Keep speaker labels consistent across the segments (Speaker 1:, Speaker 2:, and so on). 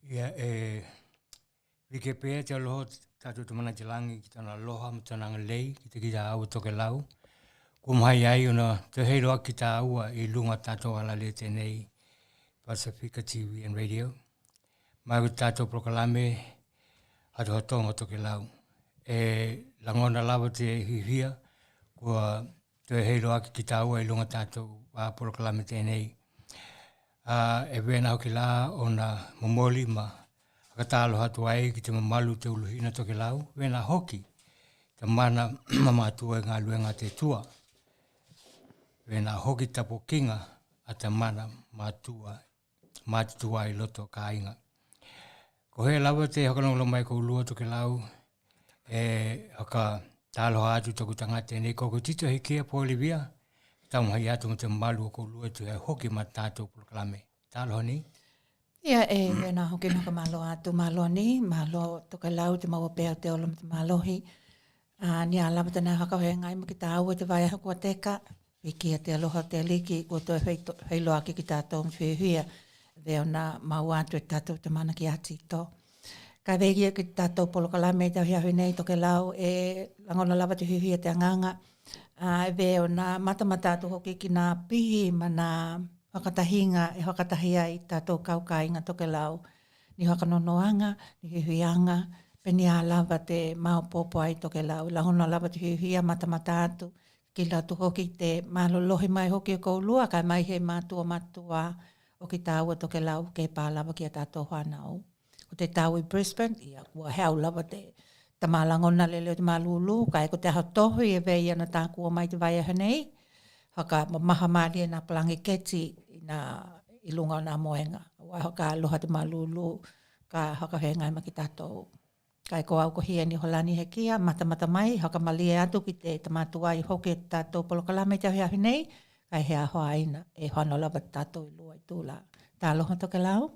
Speaker 1: Ia Vike pēr te aloha tātou te mana te langi ki tana aloha ma tana lei ki te ki tā aua Tokelau. Kumhai ai ona te heiroa ki tā aua I lunga tātou ala le tenei Pasifika TV and Radio. Mai o tātou prokalame hatu hatonga Tokelau. Langona lava te hihia kua te heiroa ki tā aua I lunga tātou prokalame tenei. E wena hoki la ona momoli ma katalo hatu ai ki te mamalu te uluhina Tokelau. Wena hoki te mana mamatua ngā luenga te tua. Wena hoki tapo kinga a te mana mātua I loto ka inga. Ko he lawa te hokanongo mai ko ulua Tokelau haka talo hatu toku tanga tēnei koko tito he kia po Olivia. Tamu hai atu te mamalu ko ulua tu he hoki ma tātou proklame. Talo ni?
Speaker 2: Ia wena hoki noka malo atu malo ni, malo Tokelau te maua pēo te olo te malohi. Ni a lama tana hakawe ngai mo ki tā aua te vai hakua teka, Wikia te aloha te aliki, kua toi heiloa ki tātou mwhihuia, veo na mau atu e tātou te mana ki ati tō. Kai vegia ki tātou polokalame tau hiahui nei Tokelau, langona lava te huhuia te anganga, veo na matamata atu hoki ki nā pihi ma nā whakatahinga e whakatahia I tātou kaukainga Tokelau, ni whakanonoanga, ni huhuianga, peni a lava te maopopo ai Tokelau, langona lava te huhuia matamata atu, ki latu hoki te malolohi mai hoki o koulua, kai mai he matua o ki tāua Tokelau, ke pālava ki a tātou whanau. Ko te tāu I Brisbane, ia kua heau lava te malangona leleo te malulu, kai ko te hatohu I vei ana tā kua mai te vai ahanei, haka maha maari e nā palangi keti I lunga o nā moenga. Wai haka aloha te malulu, ka haka hengai ma ki tātou. Kai ko au ko hia ni holani he kia, mata mai, haka mali e atu ki te tamatua I hoki tātou polokalame te ahi nei, kai hea hoa aina e whanolawa tātou I lua I tūla. Tā aloha Tokelau?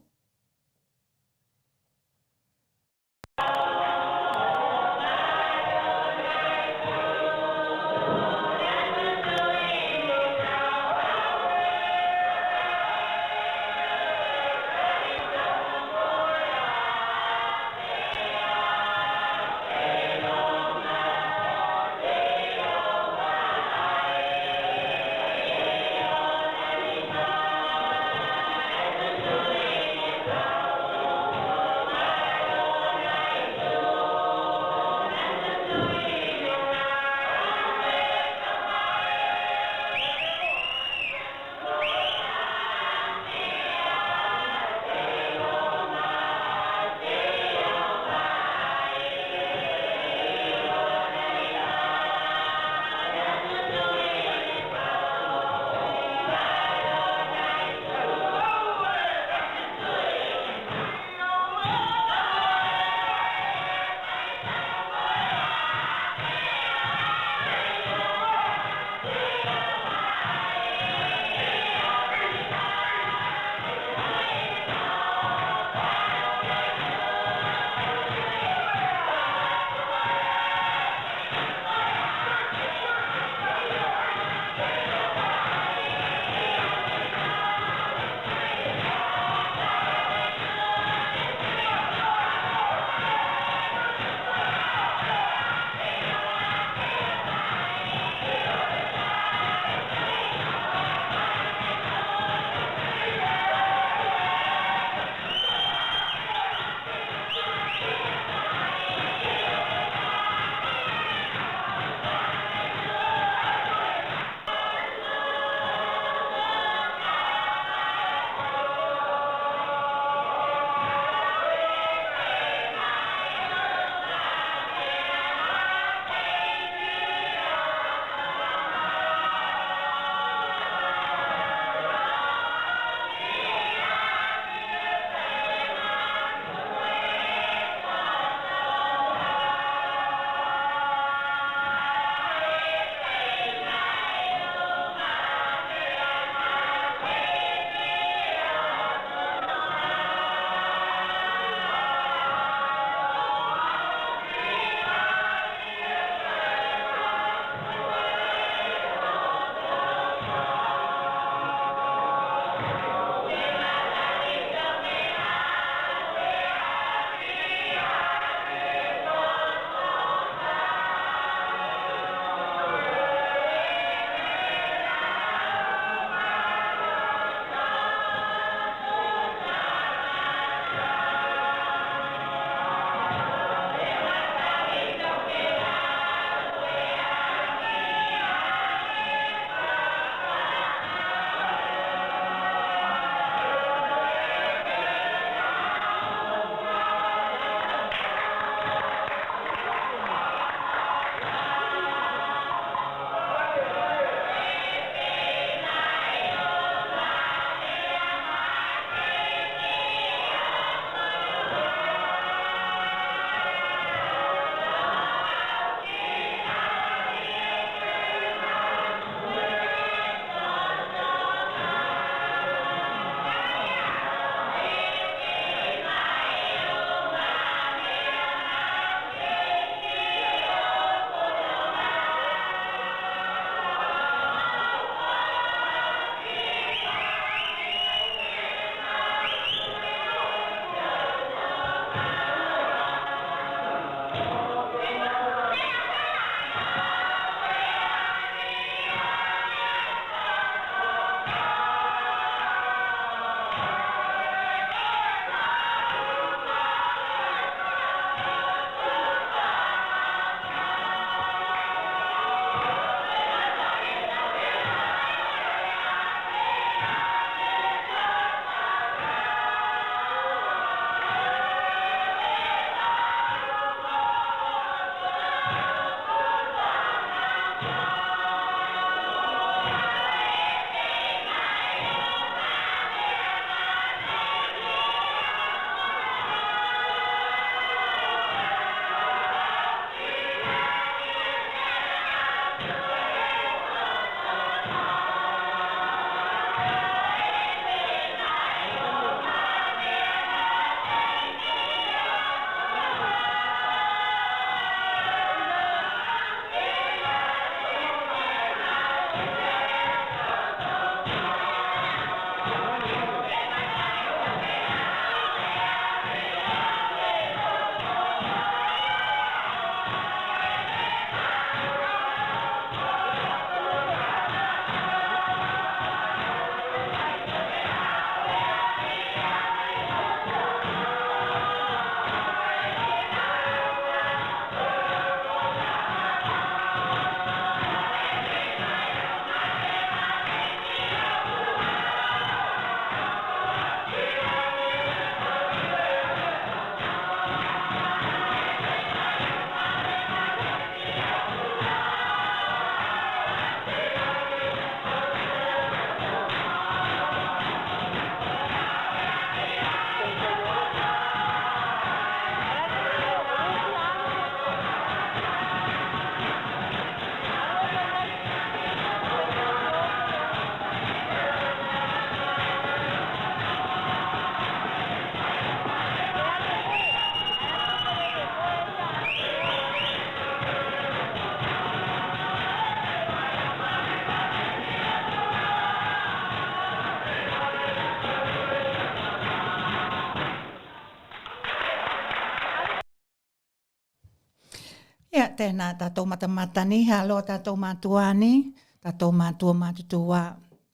Speaker 2: tēnā tātou matamata ni, halo tātou mātua ni, tātou mātua mātutua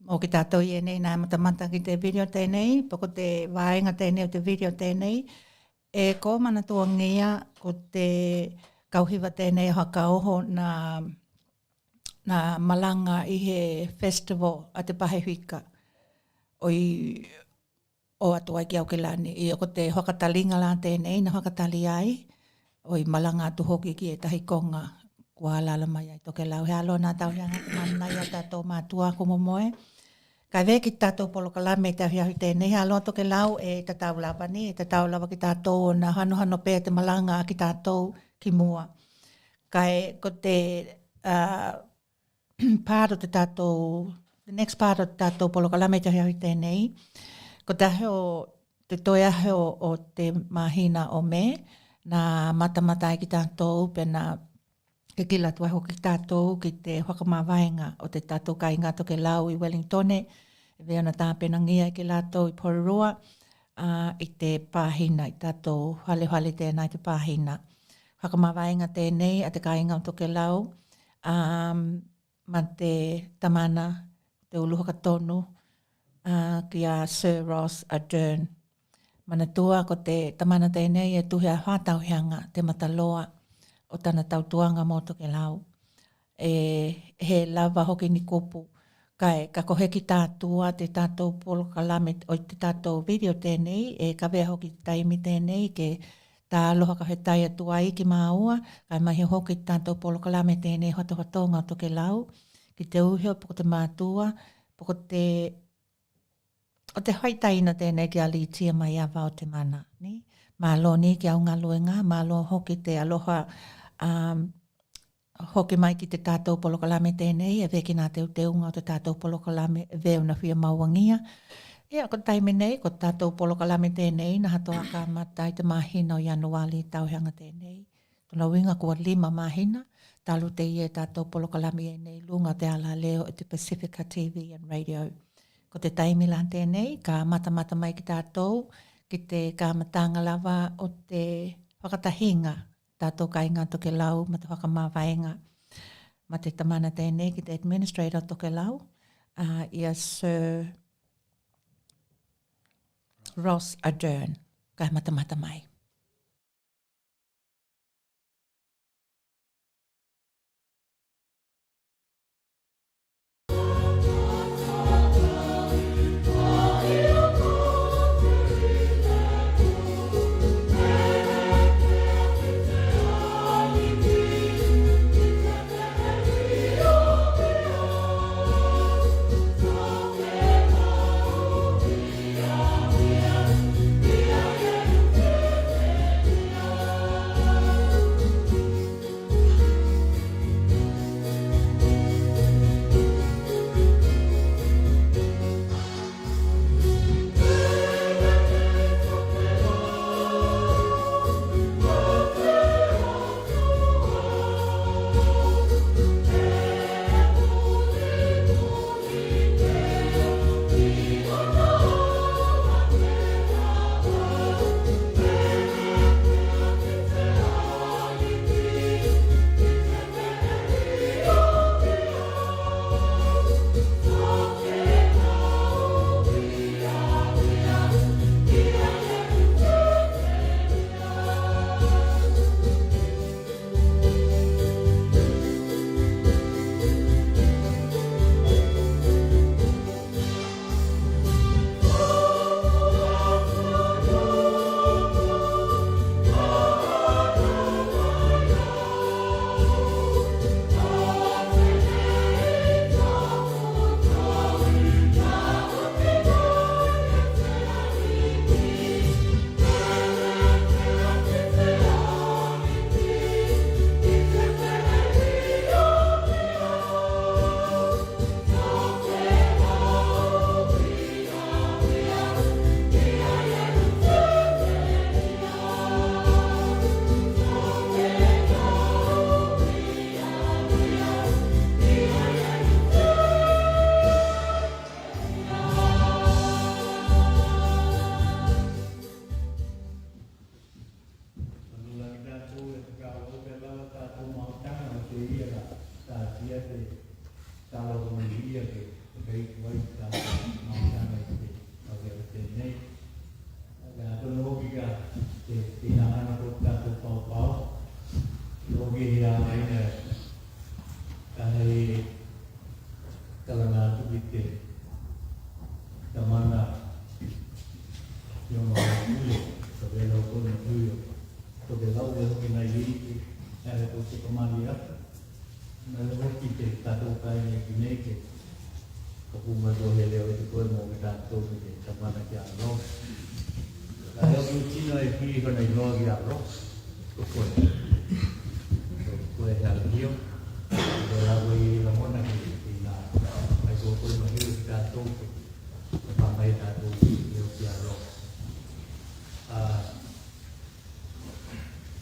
Speaker 2: o ki tātou i nei nā matamata ki te video tēnei, poko te vāenga tēnei o te video tēnei, e ko mana tuangia ko te kauhiwa tēnei haka oho na malanga i he festival a te Pasifika o atua ki Auckland. I o te hokatalinga la tēnei, na hokatali ai, oi malanga atu hoki ki e tahi konga kua alala mai ai Tokelau. He alo nā tauhianga te mana i a tātou mātua kumomoe. Kai veki tātou polokalame te ahiahi tēnei, he alo Tokelau e tātou lava ni, e tātou lava ki tātou na hano pēr te malanga ki tātou ki mua. Kai ko te part o te tātou, the next part o te tātou polokalame te ahiahi tēnei, ko te toi ahe o te mahina o me, nā matamata ki tātou, pena ke kila tuai hoki tātou ki te whakamāwaenga o te tātou kainga Tokelau i Wellingtone, e vea na tāpena ngia ki lātou i Pororoa, i te pāhina, i tātou hale tēnā i te pāhina. Whakamāwaenga tēnei a te kainga o Tokelau, ma te tamana, te uluhaka tonu, ki a Sir Ross Adern. Mana tua ko te tamana tēnei e tuhi a whātauhianga te mataloa o tana tautuanga mō Tokelau. He lava hoki ni kupu. Ka kohe ki tātua te tātou polokalame o te tātou video tēnei, e kawea hoki te taimi tēnei ke tā aloha ka he tai atua i ki māua, kai mahi hoki te tātou polokalame tēnei hotohatonga o Tokelau, ki te uhio poko te mātua, poko te o te haitaina tēnei ki alitia mai awa o te mana. Ni? Mālo ni ki aunga luenga, mālo hoki te aloha hoki mai ki te tātou polokalame tēnei, e veki nā teunga o te tātou polokalame veo na whia mauangia. Ia, ko taime nei, ko tātou polokalame tēnei, na hatoa ka matai te mahina o Januari tauhanga tēnei. Tuna winga kua 5 mahina, talu te ie tātou polokalame e nei, lunga te ala leo e te Pasifika TV and Radio. Ko te taimi la tēnei, ka matamata mai ki tātou, ki te kāmatanga lava o te whakatahinga, tātou kainga Tokelau, ma te whakamāwaenga, ma te tamana tēnei ki te administrator Tokelau, ia Sir Ross Adern, ka matamata mai.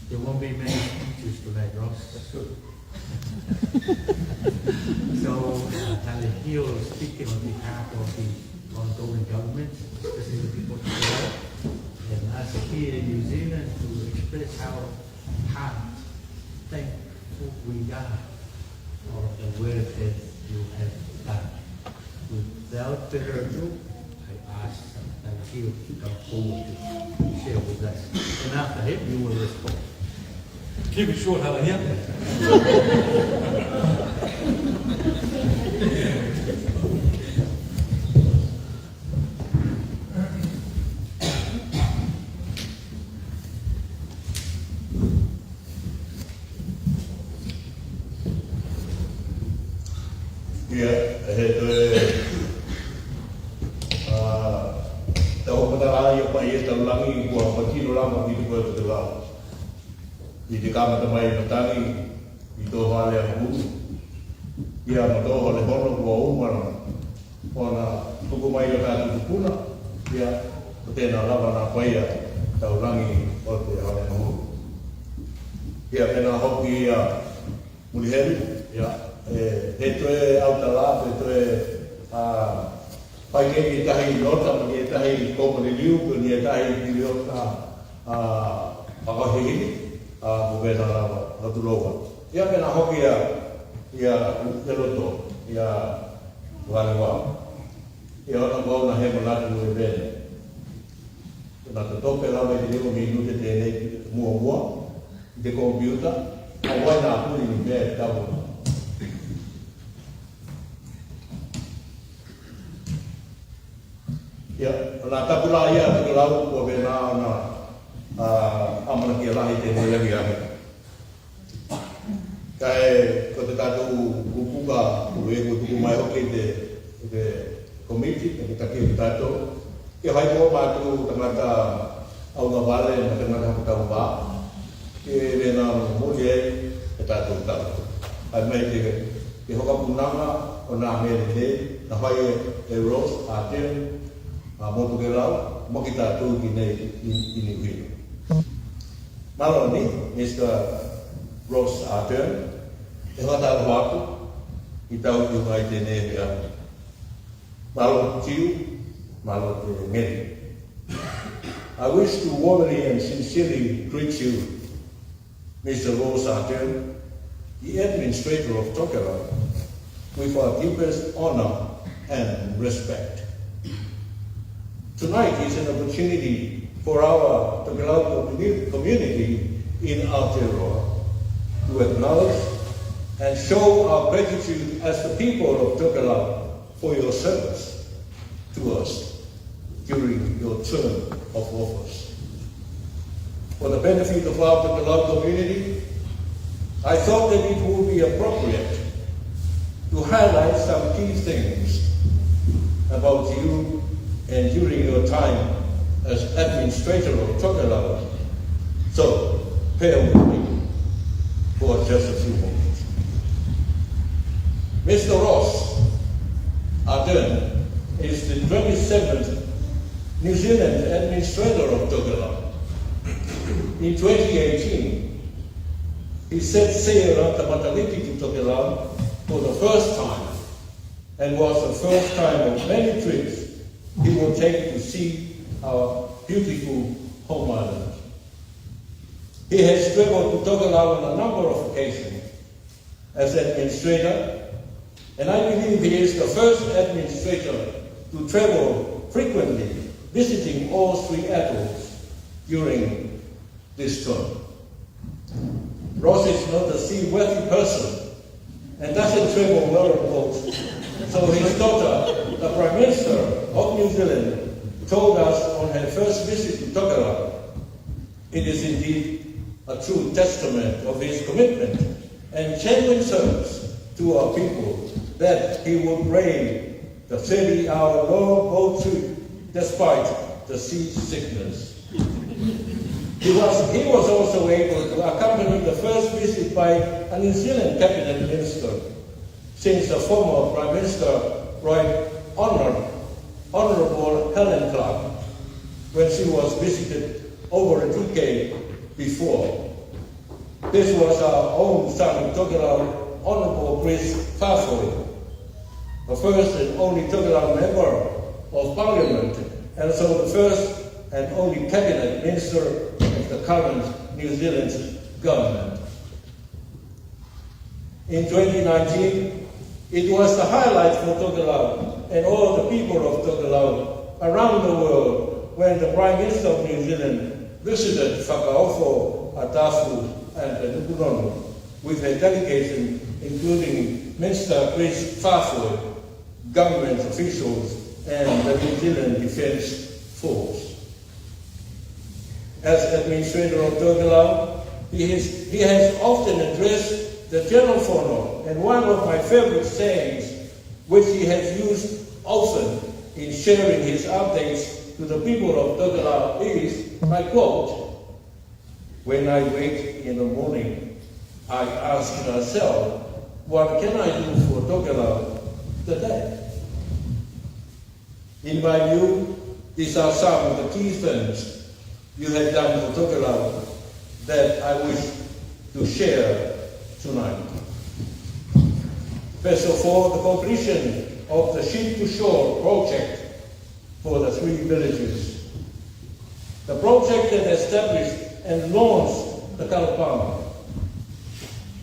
Speaker 3: There won't be many speeches tonight, Ross. That's good. So, Tally Hill speaking on behalf of the ongoing government, especially the people of Tokelau, and as here in New Zealand to express how thankful we are of the work that you have done. Without further ado, I ask Tally Hill to come forward to share with us. And after him, you will respond.
Speaker 4: Keep it short, Helen, yeah?
Speaker 5: Di te kama tamai matangi I tō hale a hū. Ia ma tō hale hono kua umara. Kona tuku mai o tātu tupuna. Ia o tēnā lava nā whaia tau rangi o te hale a hū. Ia pēnā hoki ia muriheru. Ia he toe autala, he toe pai kei tahi nota, ma ni tahi Copenhagen, ni tahi Niliota Pakahihini. Bubena lava, natuloa. Ia pena hoki ia teloto, ia walewa. Ia ona mauna he manatu e bene. Nā te tope lawa I te leo minute tēnei mua, I te kompiuta, a wai nā puri ni mea tabu. Ia, nā tapula ia te lau kua bena ona amana kia lahi tēnei lagi ahi. Kai ko te tātou kukuka tu e ko tuku mai hoki te komiti, te taki o tātou. Kia hai kua mātou tangata au ngā wale na tangata hakatau wā. Ke rena mōri e tātou tātou. Ai mai te hoka punanga o nā mea te, na hai e Ross, a Tim, a Tokelau, moki tātou ki nei I Niuhino. Maloni, Mr. Ross Arden, e wata wāku, I tau ki mai tēnei hea. Malo tiu, malo te ngeri. I wish to warmly and sincerely greet you, Mr. Ross Arden, the Administrator of Tokelau, with our deepest honor and respect. Tonight is an opportunity for our Tokelau community in Aotearoa to acknowledge and show our gratitude as the people of Tokelau for your service to us during your term of office. For the benefit of our Tokelau community, I thought that it would be appropriate to highlight some key things about you and during your time as Administrator of Tokelau. So, bear with me for just a few moments. Mr. Ross Arden is the 27th New Zealand Administrator of Tokelau. In 2018, he set sail on the Matariki to Tokelau for the first time, and was the first time of many trips he will take to see our beautiful home island. He has traveled to Tokelau on a number of occasions as administrator, and I believe he is the first administrator to travel frequently, visiting all 3 atolls during this term. Ross is not a seaworthy person and doesn't travel well on boats, so his daughter, the Prime Minister of New Zealand, told us on her first visit to Tokelau, it is indeed a true testament of his commitment and genuine service to our people that he would brave the 30-hour long boat trip despite the seasickness. He was also able to accompany the first visit by a New Zealand cabinet minister, since the former Prime Minister Right Honourable Helen Clark, when she was visited over a decade before. This was our own son, Tokelau, Honourable Chris Farfoy, the first and only Tokelau member of Parliament, and so the first and only cabinet minister of the current New Zealand government. In 2019, it was the highlight for Tokelau and all the people of Tokelau around the world when the Prime Minister of New Zealand visited Whakaofo, Atafu, and Nukunono with a delegation including Minister Chris Farfoy, government officials, and the New Zealand Defence Force. As Administrator of Tokelau, he has often addressed the General Whanau, and one of my favorite sayings, which he has used often in sharing his updates to the people of Tokelau is, I quote, "When I wake in the morning, I ask myself, what can I do for Tokelau today?" In my view, these are some of the key things you have done for Tokelau that I wish to share tonight. First of all, the completion of the Ship-to-Shore project for the 3 villages. The project that established and launched the Kalapama.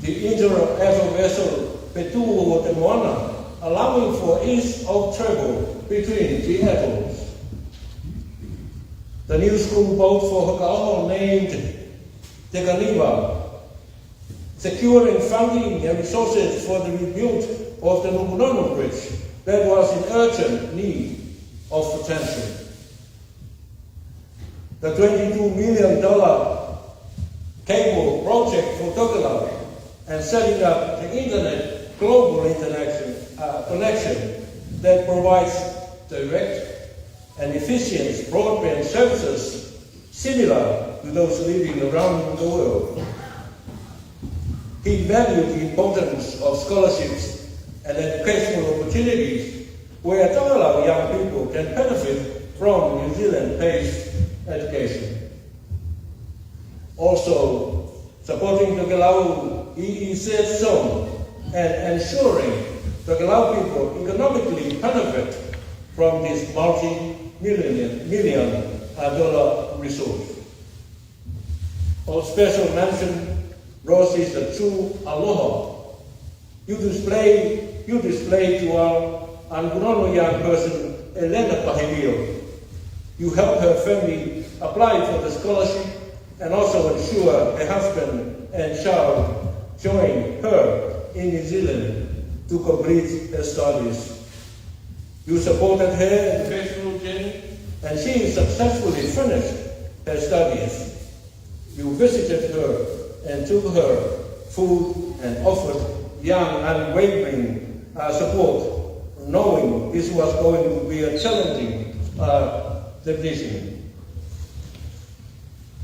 Speaker 5: The inter-atol vessel Petuo Te Moana, allowing for ease of travel between the atolls. The new school boat for Ho'okā'o named Te Kaniwa, securing funding and resources for the rebuild of the Nukunono Bridge that was in urgent need of attention. The $22 million cable project for Tokelau and setting up the global internet connection that provides direct and efficient broadband services similar to those living around the world. He valued the importance of scholarships and educational opportunities where Tokelau young people can benefit from New Zealand-based education. Also, supporting Tokelau EEZ zone and ensuring Tokelau people economically benefit from this multi-million dollar resource. Of special mention, Ross is a true aloha. You display to our Angunono young person, Elena Pahilio. You help her family apply for the scholarship and also ensure her husband and child join her in New Zealand to complete her studies. You supported her educational journey and she successfully finished her studies. You visited her and took her food and offered young unwavering support, knowing this was going to be a challenging decision.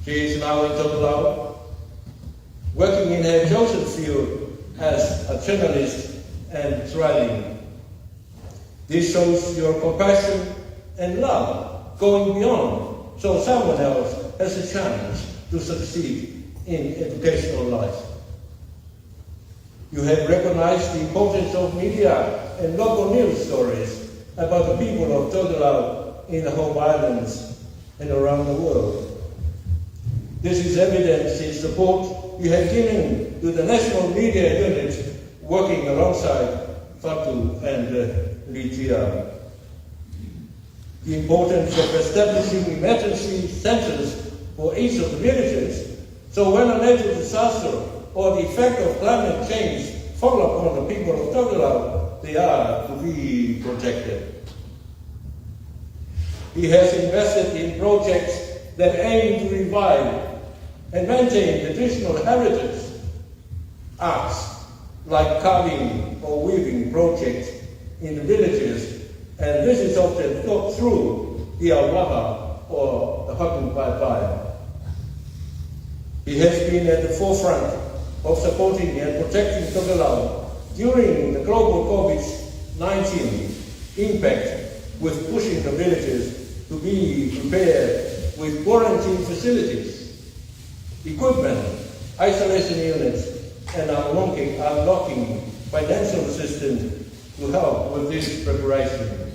Speaker 5: She is now in Tokelau, working in her chosen field as a journalist and thriving. This shows your compassion and love going beyond, so someone else has a chance to succeed in educational life. You have recognized the importance of media and local news stories about the people of Tokelau in the home islands and around the world. This is evidence in support we have given to the national media unit working alongside FATU and Litia. The importance of establishing emergency centers for each of the villages, so when a natural disaster or the effect of climate change fall upon the people of Tokelau, they are to be protected. He has invested in projects that aim to revive and maintain traditional heritage, arts like carving or weaving projects in the villages, and this is often taught through the awaha or the haku pai. He has been at the forefront of supporting and protecting Tokelau during the global COVID-19 impact, with pushing the villages to be prepared with quarantine facilities, equipment, isolation units, and unlocking financial assistance to help with this preparation.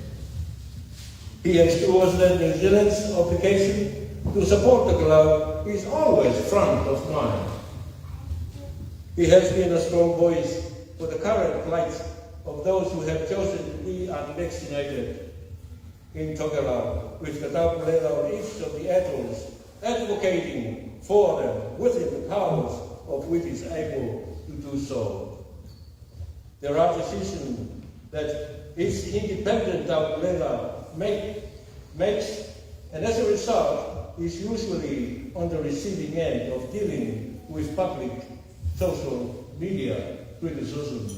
Speaker 5: He ensures that New Zealand's obligation to support Tokelau is always front of mind. He has been a strong voice for the current plight of those who have chosen to be unvaccinated in Tokelau, with the Tokelau on each of the atolls advocating for them within the powers of which is able to do so. There are decisions that each independent Tokelau makes, and as a result is usually on the receiving end of dealing with public social media criticism.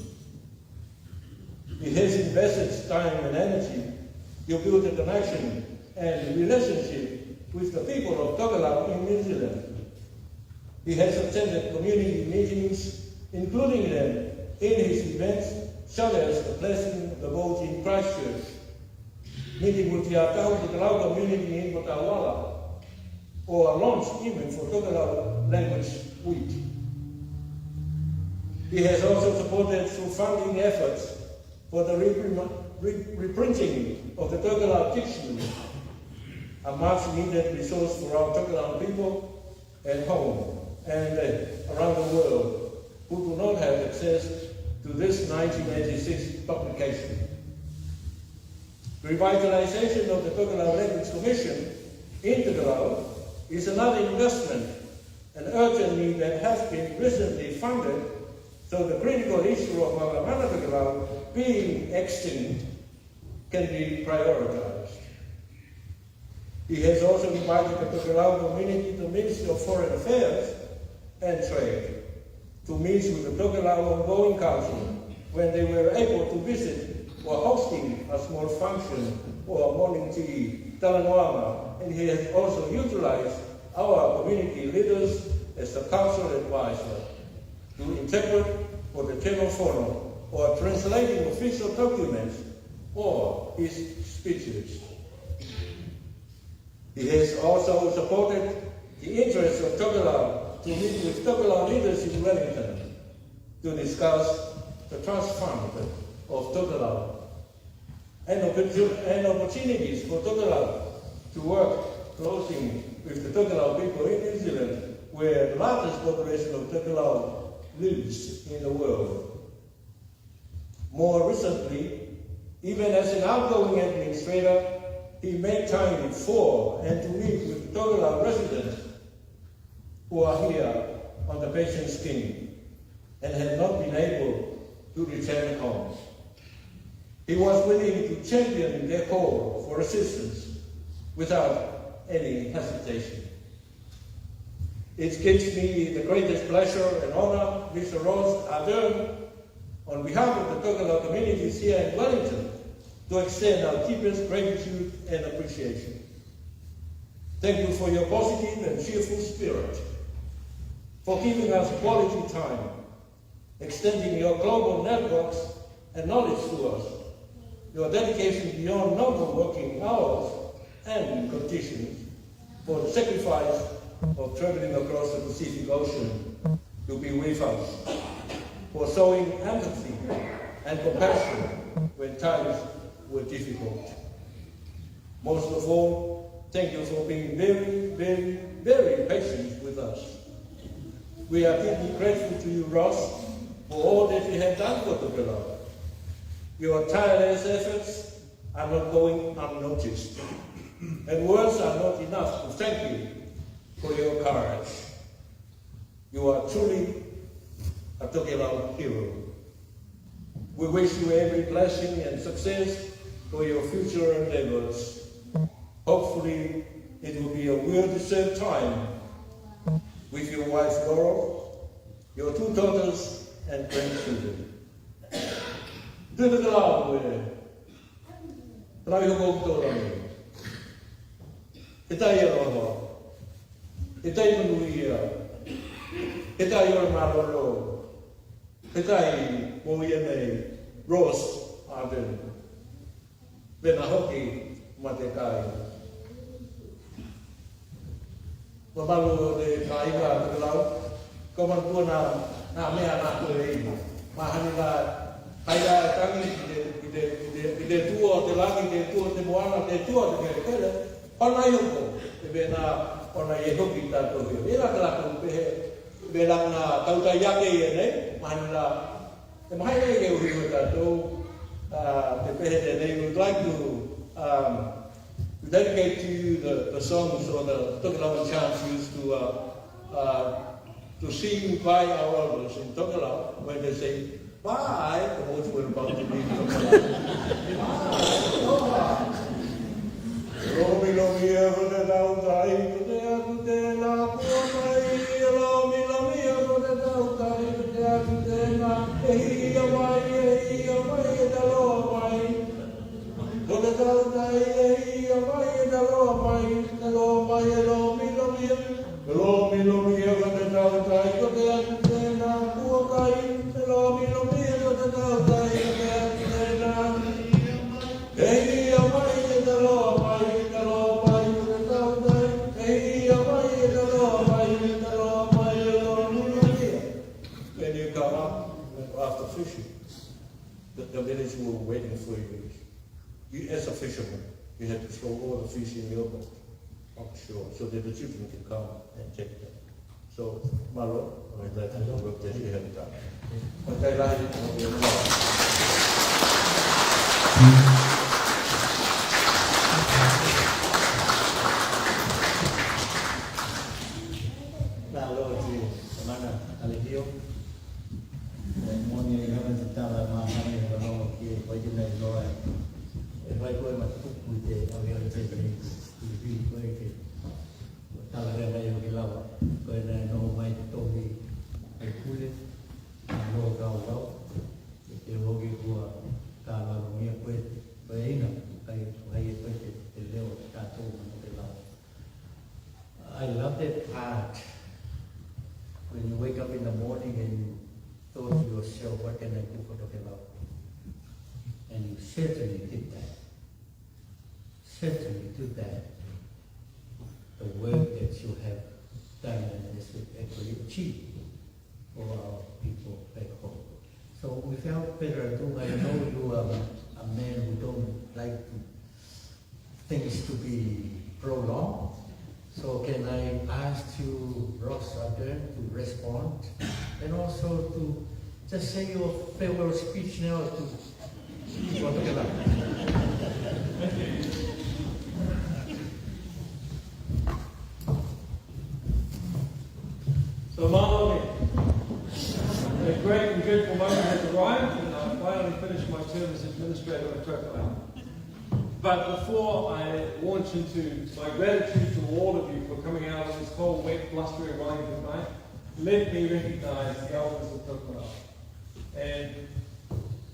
Speaker 5: He has invested time and energy to build a connection and relationship with the people of Tokelau in New Zealand. He has attended community meetings, including them in his events, such as the blessing of the vote in Christchurch, meeting with the Tokelau community in Kotawala, or a launch event for Tokelau Language Week. He has also supported through funding efforts for the reprinting of the Tokelau Dictionary, a much needed resource for our Tokelau people at home and around the world who do not have access to this 1986 publication. The revitalization of the Tokelau Language Commission in Tokelau is another investment, an urgent need that has been recently funded, so the critical issue of Malamana Tokelau being extinct can be prioritized. He has also invited the Tokelau community to the Ministry of Foreign Affairs and Trade to meet with the Tokelau Ongoing Council when they were able to visit or hosting a small function or a morning tea talanoama, and he has also utilized our community leaders as a council advisor to interpret for the telephone or translating official documents or his speeches. He has also supported the interests of Tokelau to meet with Tokelau leaders in Wellington to discuss the trust fund of Tokelau and opportunities for Tokelau to work closely with the Tokelau people in New Zealand, where the largest population of Tokelau lives in the world. More recently, even as an outgoing administrator, he made time for and to meet with Tokelau residents who are here on the pension scheme and have not been able to return home. He was willing to champion their call for assistance without any hesitation. It gives me the greatest pleasure and honor, Mr. Rose Ardern, on behalf of the Tokelau communities here in Wellington, to extend our deepest gratitude and appreciation. Thank you for your positive and cheerful spirit, for giving us quality time, extending your global networks and knowledge to us, your dedication beyond normal working hours and conditions, for the sacrifice of traveling across the Pacific Ocean to be with us, for showing empathy and compassion when times were difficult. Most of all, thank you for being very, very, very patient with us. We are deeply grateful to you, Ross, for all that you have done for Tokelau. Your tireless efforts are not going unnoticed, and words are not enough to thank you for your courage. You are truly a Tokelau hero. We wish you every blessing and success for your future endeavors. Hopefully, it will be a well-deserved time with your wife Laurel, your 2 daughters and grandchildren. Tokelau trai hoko tōrangi. E tai aroha, e tai manuia, e tai ora marolo, e tai moia nei Ross Arden. Pena hoki ma te kai. Mabalu de kaiga Tokelau, ko man puna na mea na ko e ma hanila kaiga tangi de tua te lagi de tua te moana te tua te kele ona yoko te bena ona ye hoki ta to yo era kala ko pe bela na tauta yake ye ne ma hanila te mai ye uri ta to te pe de they would like to dedicate to you the songs or the Tokelau chants used to sing by our elders in Tokelau when they say bye, the words were about to be Tokelau. Lomi lomi ever the down to la lomi lomi ever the down to la when you come up after fishing, the village were waiting for you. You, as a fisherman, you had to throw all the fish in your boat offshore so that the children can come and take them. So, Malo, I'm glad to work that you have done. I love that part when you wake up in the morning and you thought to yourself, what can I do for Tokelau? And you certainly did that. Certainly did that. The work that you have done and this would actually achieve for our people back home. So without further ado, I know you are a man who don't like things to be prolonged. So can I ask you, Ross Arden, to respond and also to just say your farewell speech now to Tokelau.
Speaker 4: Thank you. So Marlon, a great and beautiful moment has arrived, and I finally finished my term as administrator of Tokelau. But before I launch into my gratitude to all of you for coming out on this cold, wet, blustery Wellington night, let me recognise the elders of Tokelau. And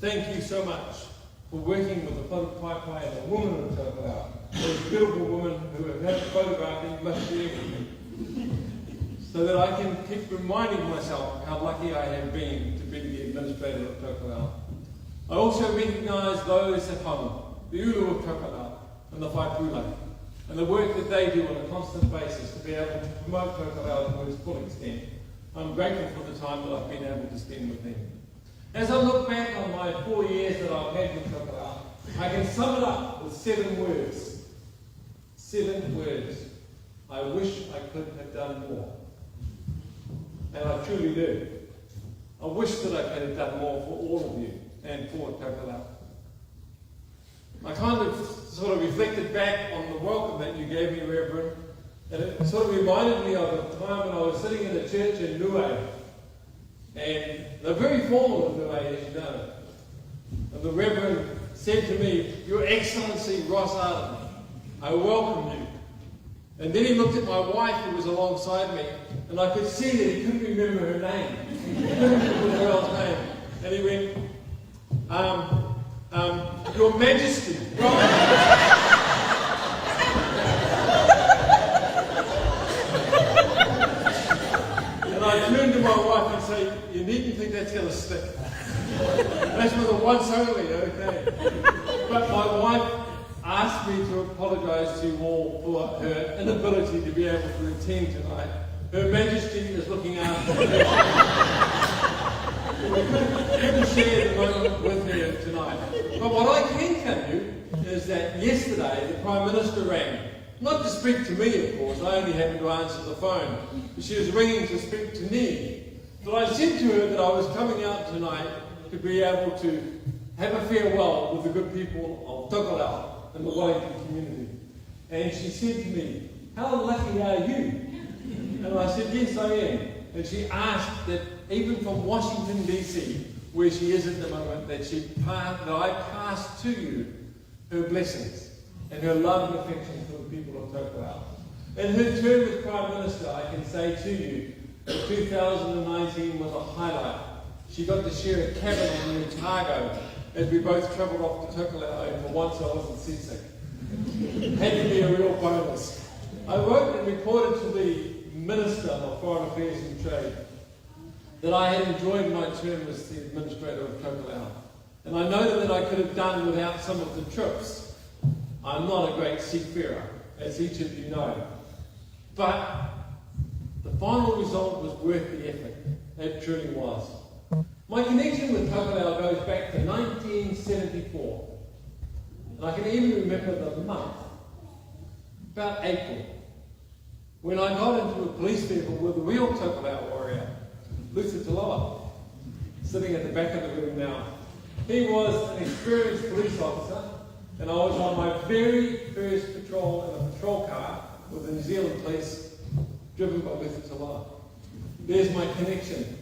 Speaker 4: thank you so much for working with the FATOFATOGA and the women of Tokelau, those beautiful women who have had photographed and must share with me, so that I can keep reminding myself how lucky I have been to be the administrator of Tokelau. I also recognise those at home, the Ulu of Tokelau and the Whaipula, and the work that they do on a constant basis to be able to promote Tokelau to its full extent. I'm grateful for the time that I've been able to spend with them. As I look back on my 4 years that I've had with Tokelau, I can sum it up with 7 words. 7 words. I wish I could have done more. And I truly do. I wish that I could have done more for all of you and for Tokelau. I kind of sort of reflected back on the welcome that you gave me, Reverend, and it sort of reminded me of a time when I was sitting in a church in Niue, and they're very formal in Niue, as you know. And the Reverend said to me, "Your Excellency Ross Arden, I welcome you." And then he looked at my wife who was alongside me, and I could see that he couldn't remember her name. He couldn't remember the girl's name. And he went, Your Majesty. And I turned to my wife and said, "You needn't think that's going to stick. That's for the once only, okay?" But my wife asked me to apologise to you all for her inability to be able to attend tonight. Her Majesty is looking after her. We couldn't share the moment with her tonight. But what I can tell you is that yesterday the Prime Minister rang. Not to speak to me, of course. I only happened to answer the phone. But she was ringing to speak to Nadi. But I said to her that I was coming out tonight to be able to have a farewell with the good people of Tokelau and the Wellington community. And she said to me, "How lucky are you?" And I said, "Yes, I am." And she asked that even from Washington, D.C., where she is at the moment, that I pass to you her blessings and her love and affection for the people of Tokelau. In her term as Prime Minister, I can say to you that 2019 was a highlight. She got to share a cabin on the Otago as we both travelled off to Tokelau, and for once I wasn't seasick. Had to be a real bonus. I wrote and reported to the Minister of Foreign Affairs and Trade that I had enjoyed my term as the Administrator of Tokelau. And I know that I could have done without some of the trips. I'm not a great seafarer, as each of you know. But the final result was worth the effort. It truly was. My connection with Tokelau goes back to 1974. And I can even remember the month, about April, when I got into a police vehicle with a real Tokelau warrior, Luther Taloa, sitting at the back of the room now. He was an experienced police officer, and I was on my very first patrol in a patrol car with the New Zealand police, driven by Luther Taloa. There's my connection.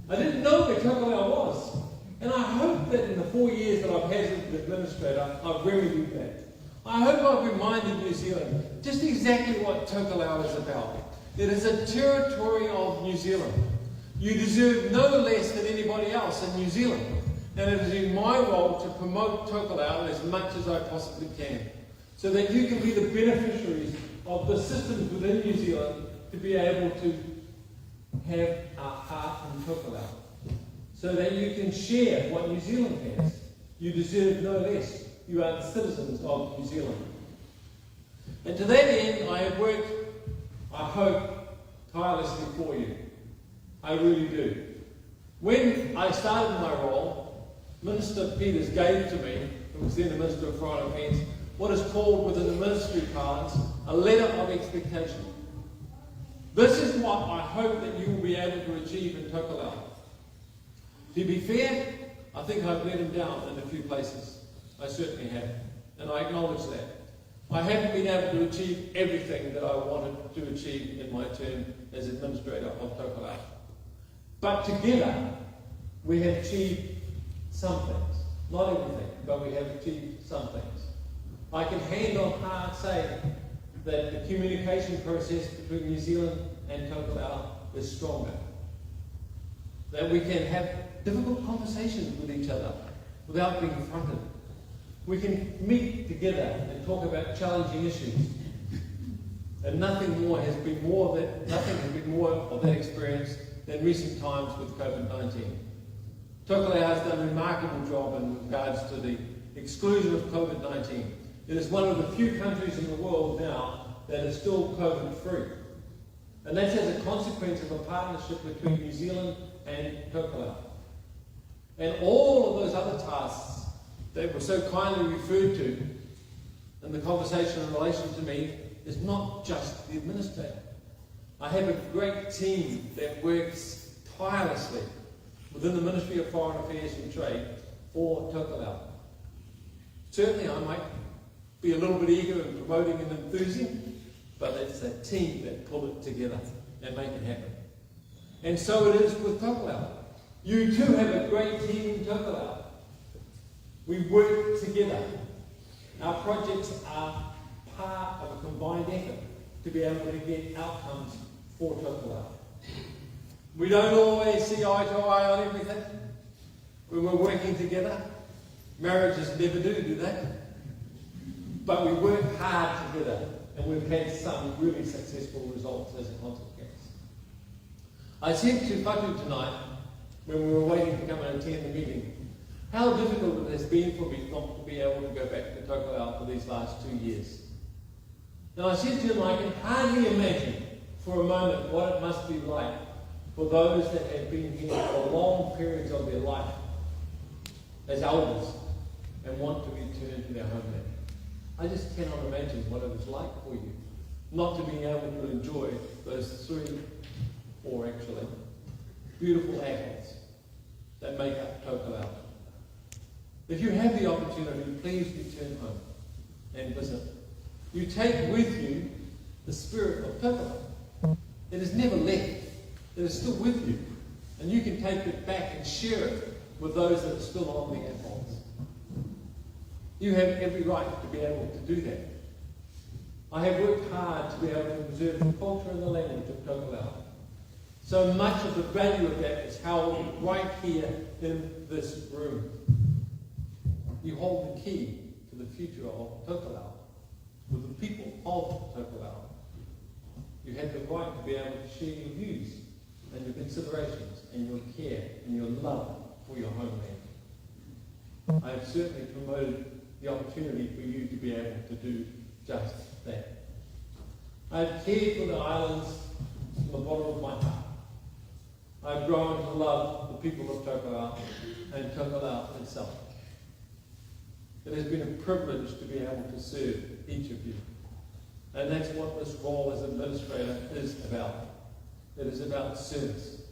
Speaker 4: I didn't know where Tokelau was, and I hope that in the 4 years that I've had as the administrator, I've remedied that. I hope I've reminded New Zealand just exactly what Tokelau is about. It is a territory of New Zealand. You deserve no less than anybody else in New Zealand. And it is in my role to promote Tokelau as much as I possibly can, so that you can be the beneficiaries of the systems within New Zealand to be able to have a heart in Tokelau, so that you can share what New Zealand has. You deserve no less. You are the citizens of New Zealand. And to that end, I have worked, I hope, tirelessly for you. I really do. When I started my role, Minister Peters gave to me, who was then the Minister of Foreign Affairs, what is called within the ministry parlance a letter of expectation. This is what I hope that you will be able to achieve in Tokelau. To be fair, I think I've let him down in a few places. I certainly have, and I acknowledge that. I haven't been able to achieve everything that I wanted to achieve in my term as Administrator of Tokelau. But together, we have achieved some things. Not everything, but we have achieved some things. I can hand on heart say that the communication process between New Zealand and Tokelau is stronger. That we can have difficult conversations with each other without being confronted. We can meet together and talk about challenging issues. And nothing has been more of that experience than recent times with COVID-19. Tokelau has done a remarkable job in regards to the exclusion of COVID-19. It is one of the few countries in the world now that is still COVID-free. And that's as a consequence of a partnership between New Zealand and Tokelau. And all of those other tasks that were so kindly referred to in the conversation in relation to me is not just the administrator. I have a great team that works tirelessly within the Ministry of Foreign Affairs and Trade for Tokelau. Certainly I might be a little bit eager in promoting and enthusing, but it's a team that pull it together and make it happen. And so it is with Tokelau. You too have a great team in Tokelau. We work together. Our projects are part of a combined effort to be able to get outcomes for Tokelau. We don't always see eye to eye on everything when we're working together. Marriages never do they? But we work hard together, and we've had some really successful results as a consequence. I said to Fatu tonight, when we were waiting to come and attend the meeting, how difficult it has been for me not to be able to go back to Tokelau for these last 2 years. Now I said to him, I can hardly imagine for a moment what it must be like for those that have been here for long periods of their life as elders and want to return to their homeland. I just cannot imagine what it was like for you not to be able to enjoy those 4 actually, beautiful adults that make up Tokelau. If you have the opportunity, please return home and visit. You take with you the spirit of Tokelau. It is never left. It is still with you. And you can take it back and share it with those that are still on the atolls. You have every right to be able to do that. I have worked hard to be able to preserve the culture and the language of Tokelau. So much of the value of that is held right here in this room. You hold the key to the future of Tokelau, with the people of Tokelau. You have the right to be able to share your views and your considerations and your care and your love for your homeland. I have certainly promoted the opportunity for you to be able to do just that. I have cared for the islands from the bottom of my heart. I have grown to love the people of Tokelau and Tokelau itself. It has been a privilege to be able to serve each of you. And that's what this role as administrator is about. It is about service.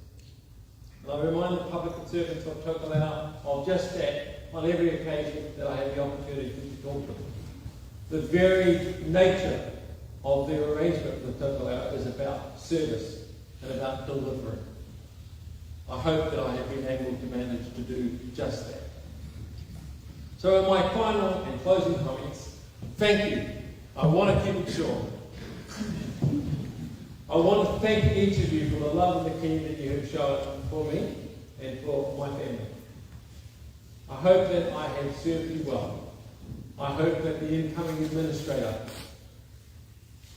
Speaker 4: And I remind the public servants of Tokelau of just that on every occasion that I have the opportunity to talk to them. The very nature of their arrangement with Tokelau is about service and about delivery. I hope that I have been able to manage to do just that. So in my final and closing comments, thank you. I want to keep it short. I want to thank each of you for the love and the care that you have shown for me and for my family. I hope that I have served you well. I hope that the incoming administrator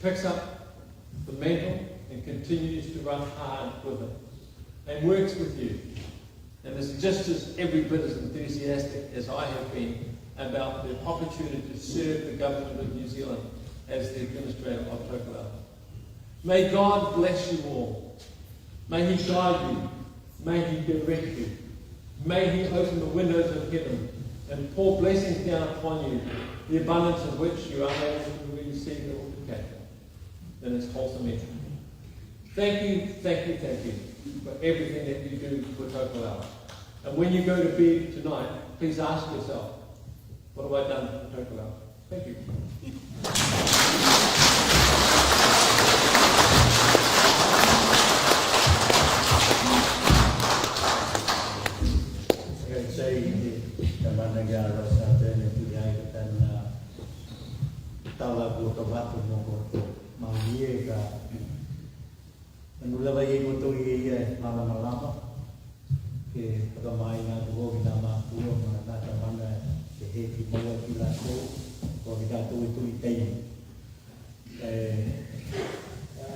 Speaker 4: picks up the mantle and continues to run hard with it and works with you. And is just as every bit as enthusiastic as I have been about the opportunity to serve the government of New Zealand as the administrator of Tokelau. May God bless you all. May He guide you. May He direct you. May He open the windows of heaven and pour blessings down upon you, the abundance of which you are able to receive or to catch in its wholesome measure. Thank you for everything that you do for Tokelau. And when you go to bed tonight, please ask yourself, what have I done for Tokelau? Thank you.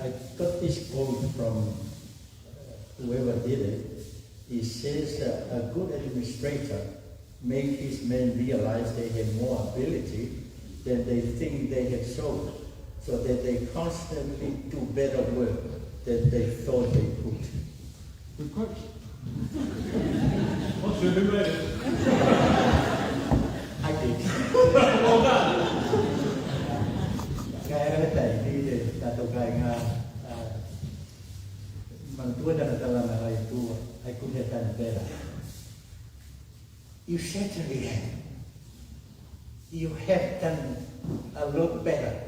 Speaker 3: I got this quote from whoever did it. He says a good administrator makes his men realize they have more ability than they think they have shown, so that they constantly do better work than they thought they could.
Speaker 4: Good quote. What's your new rating?
Speaker 3: I did.
Speaker 4: Well done.
Speaker 3: Ngày hôm nay I could have done better. You certainly have. You have done a lot better.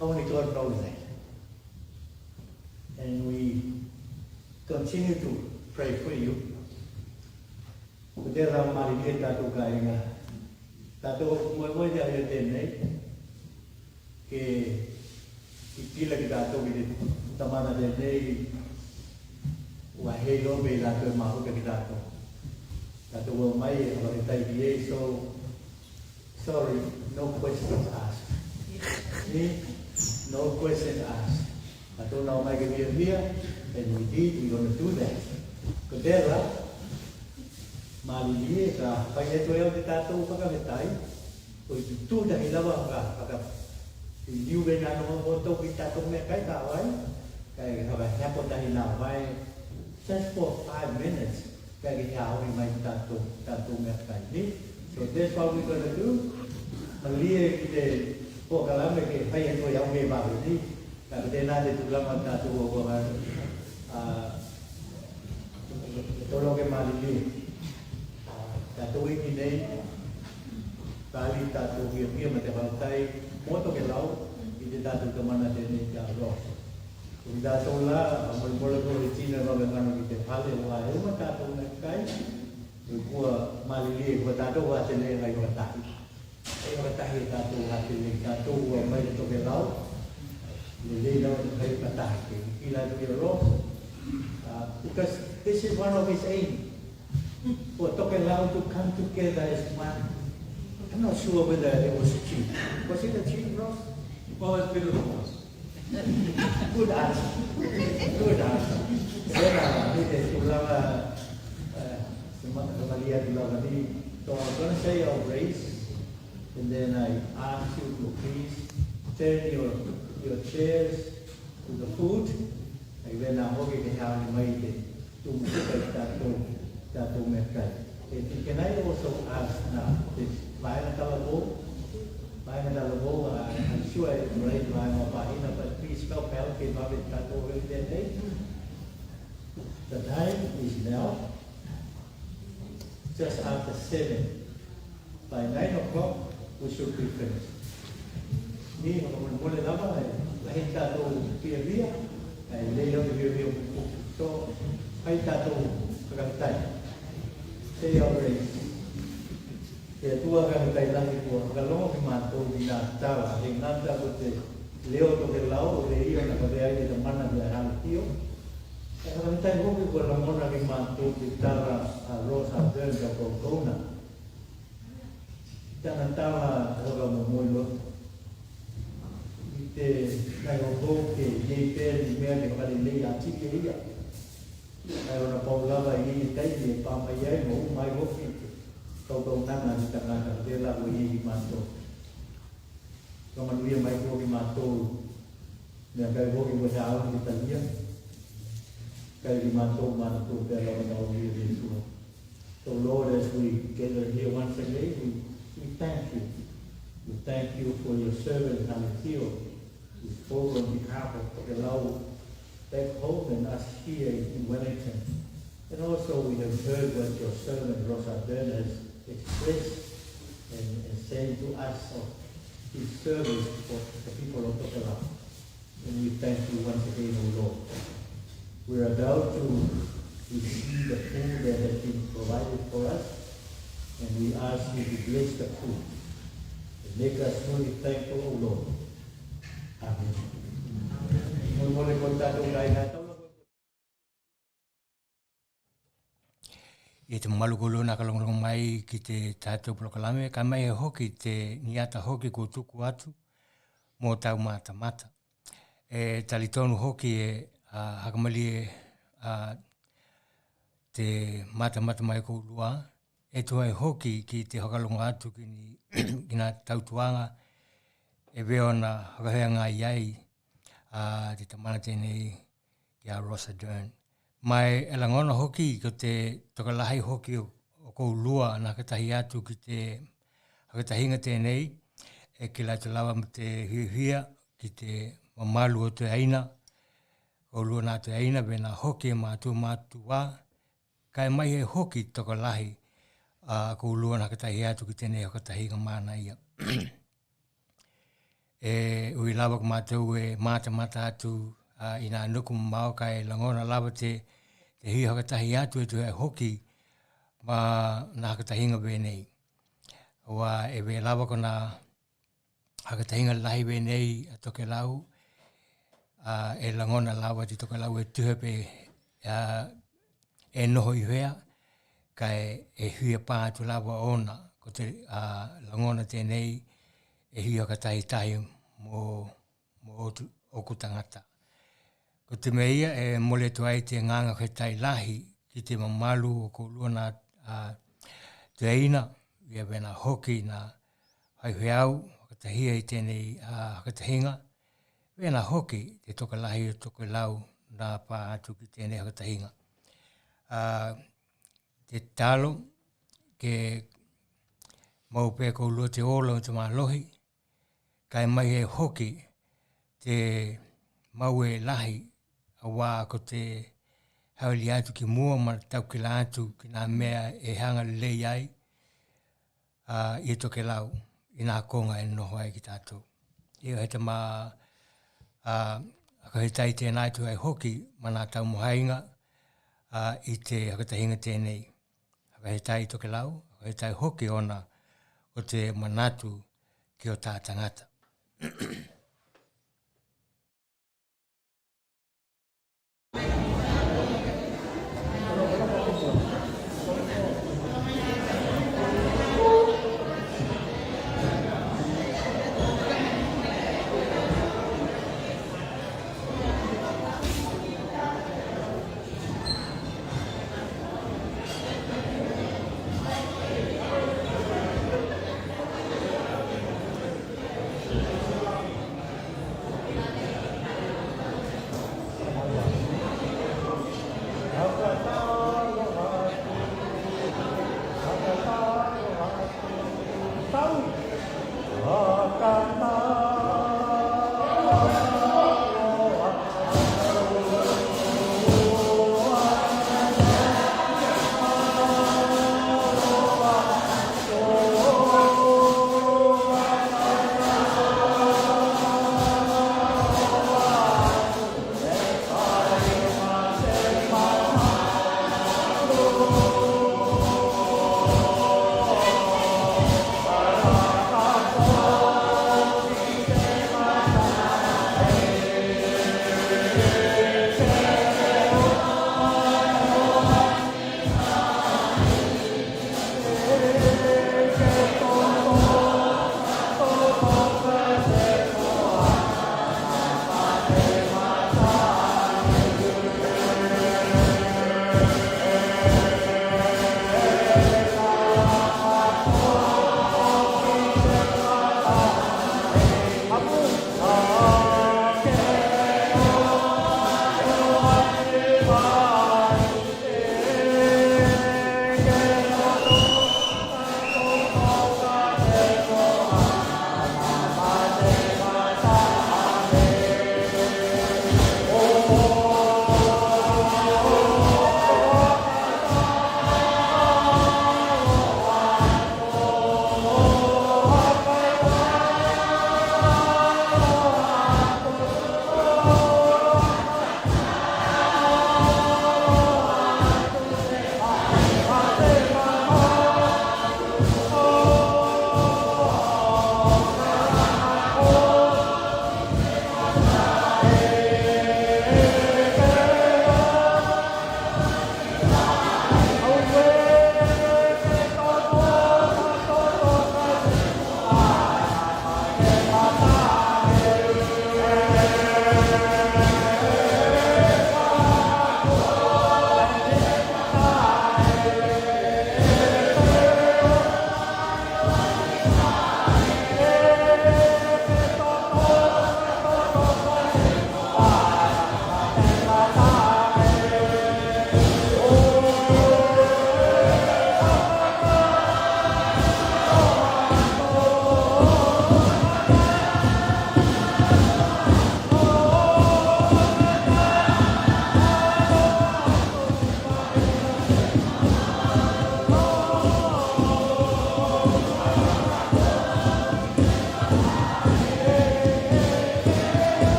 Speaker 3: Only God knows that. And we continue to pray for you. Kudera marike tato kainga. Tato mo dia ya tene ke itila ki tato ki tamana tene wa helo be la to ma ko ki tato. Tato wo mai aba tai die so sorry, no questions asked. No questions asked. Tato na mai ke here and we did, we're going to do that. Kudera Mali ka paya toyo di tato ka kamitay o tu dah hilawa ka liu be na no moto ki tato me kai tawai kai ka hapo dah hilawai just for 5 minutes kai ki hao mai tato me kai ni. So that's what we're going to do. Mali ki de po kala me ke paya toyo me ba ni ka de na de tu lama tato ko ba tolo ke mali tato ini nei kali tato dia mate baltai moto ke lau ide tato ke mana dene ka ro ida tola amol bolo ko china ro bengan ki hale wa e ma tato ne kai ko mali ko tato wa tene ngai ko tai e ko tai tato ha tene tato wa mai to ke lau le no kai pa tai ki ila ke ro because this is one of his aims. For Tokelau to come together as one. I'm not sure whether it was cheap. Was it a cheap, Ross?
Speaker 4: Well, it's better than once.
Speaker 3: Good answer. Good answer. Then so I'm going to say our grace, and then I ask you to please turn your chairs to the food. And then I'm going to have made it to Tato Mekai. Can I also ask now, this I'm sure it's right, but please help him up with Tato Mekai. The time is now, just after 7. By 9 o'clock, we should be finished. Ni boleh lama lahir Tato Pia, and lay on the so I Tato Kagatai. Say already. The two are going to die like for the long man told me not Tava, they not that with the Leo Tokelau, the even of the idea the man of the Haltio. And the time we were Ramona man told the Tara Rosa Burns of Corona. Tanantava Rogamulo. The Nagogo, the Naper, the American Achilia. I want to pull up a year, take Pamaya, my working. Toto Nana, the Tanaka, de la Wimato. Come and read my Wimato. The guy working with our Italian. Kalimato, Manato, Bella, so, Lord, as we gather here once again, we thank you. We thank you for your servant, Hamitio, who spoke on behalf of Tokelau back home and us here in Wellington. And also we have heard what your servant Rosa Byrne has expressed and said to us of his service for the people of Tokelau. And we thank you once again, O Lord. We're about to receive the food that has been provided for us, and we ask you to bless the food and make us truly thankful, O Lord. Amen.
Speaker 1: I te malukulu na kalongalong mai ki te tātou prokalame, ka mai e hoki te niata hoki ko tuku atu mō tau mata mata. E talitonu hoki e hakamali te mata mata mai ko lua, e tuai hoki ki te hakalonga atu ki nga tautuanga, e veo na hakahea ngā iai te tamana tēnei ki a Rosa Dern. Mai e langona hoki ko te tokalahi hoki o kou lua na katahi atu ki te hakatahinga tēnei e ki la te lawa ma te hiuhia ki te mamalu o te aina o lua nā te aina vena hoki e mātua, kai mai he hoki toko lahi, ko lua nā katahi atu ki tēnei hakatahi ka māna ia. Ui lawa ka mātou e mata atu i nā nuku mau kai langona lawa te hi hakatahi atu e tu he hoki ma nā hakatahinga venei. Wa e we lawa ko nā hakatahinga lahi venei a Tokelau, e langona lawa ti Tokelau e tuhepe e noho i hea, kai e huia pātu lawa ona, ko te langona tēnei e huia katahi tahi mo oku tangata. Ko te meia e mole tuai te nganga koe tai lahi ki te mamalu o ko luana te eina, ia vena hoki na haihueau, hakatahia i tēnei hakatahinga, vena hoki te toka lahi o Tokelau nā pā atu ki tēnei hakatahinga. Te talo ke maupe ko lua te ola o te mālohi, kai mai e hoki te mau e lahi a wā ko te hauli atu ki mua ma tau ki la atu ki nā mea e hanga lei ai i Tokelau i nā konga e noho ai ki tātou. Ia he te mā akahitai tēnā tu ai hoki ma nā tau mohainga i te hakatahinga tēnei. Akahitai Tokelau, akahitai hoki ona o te manatu ki o tā tangata.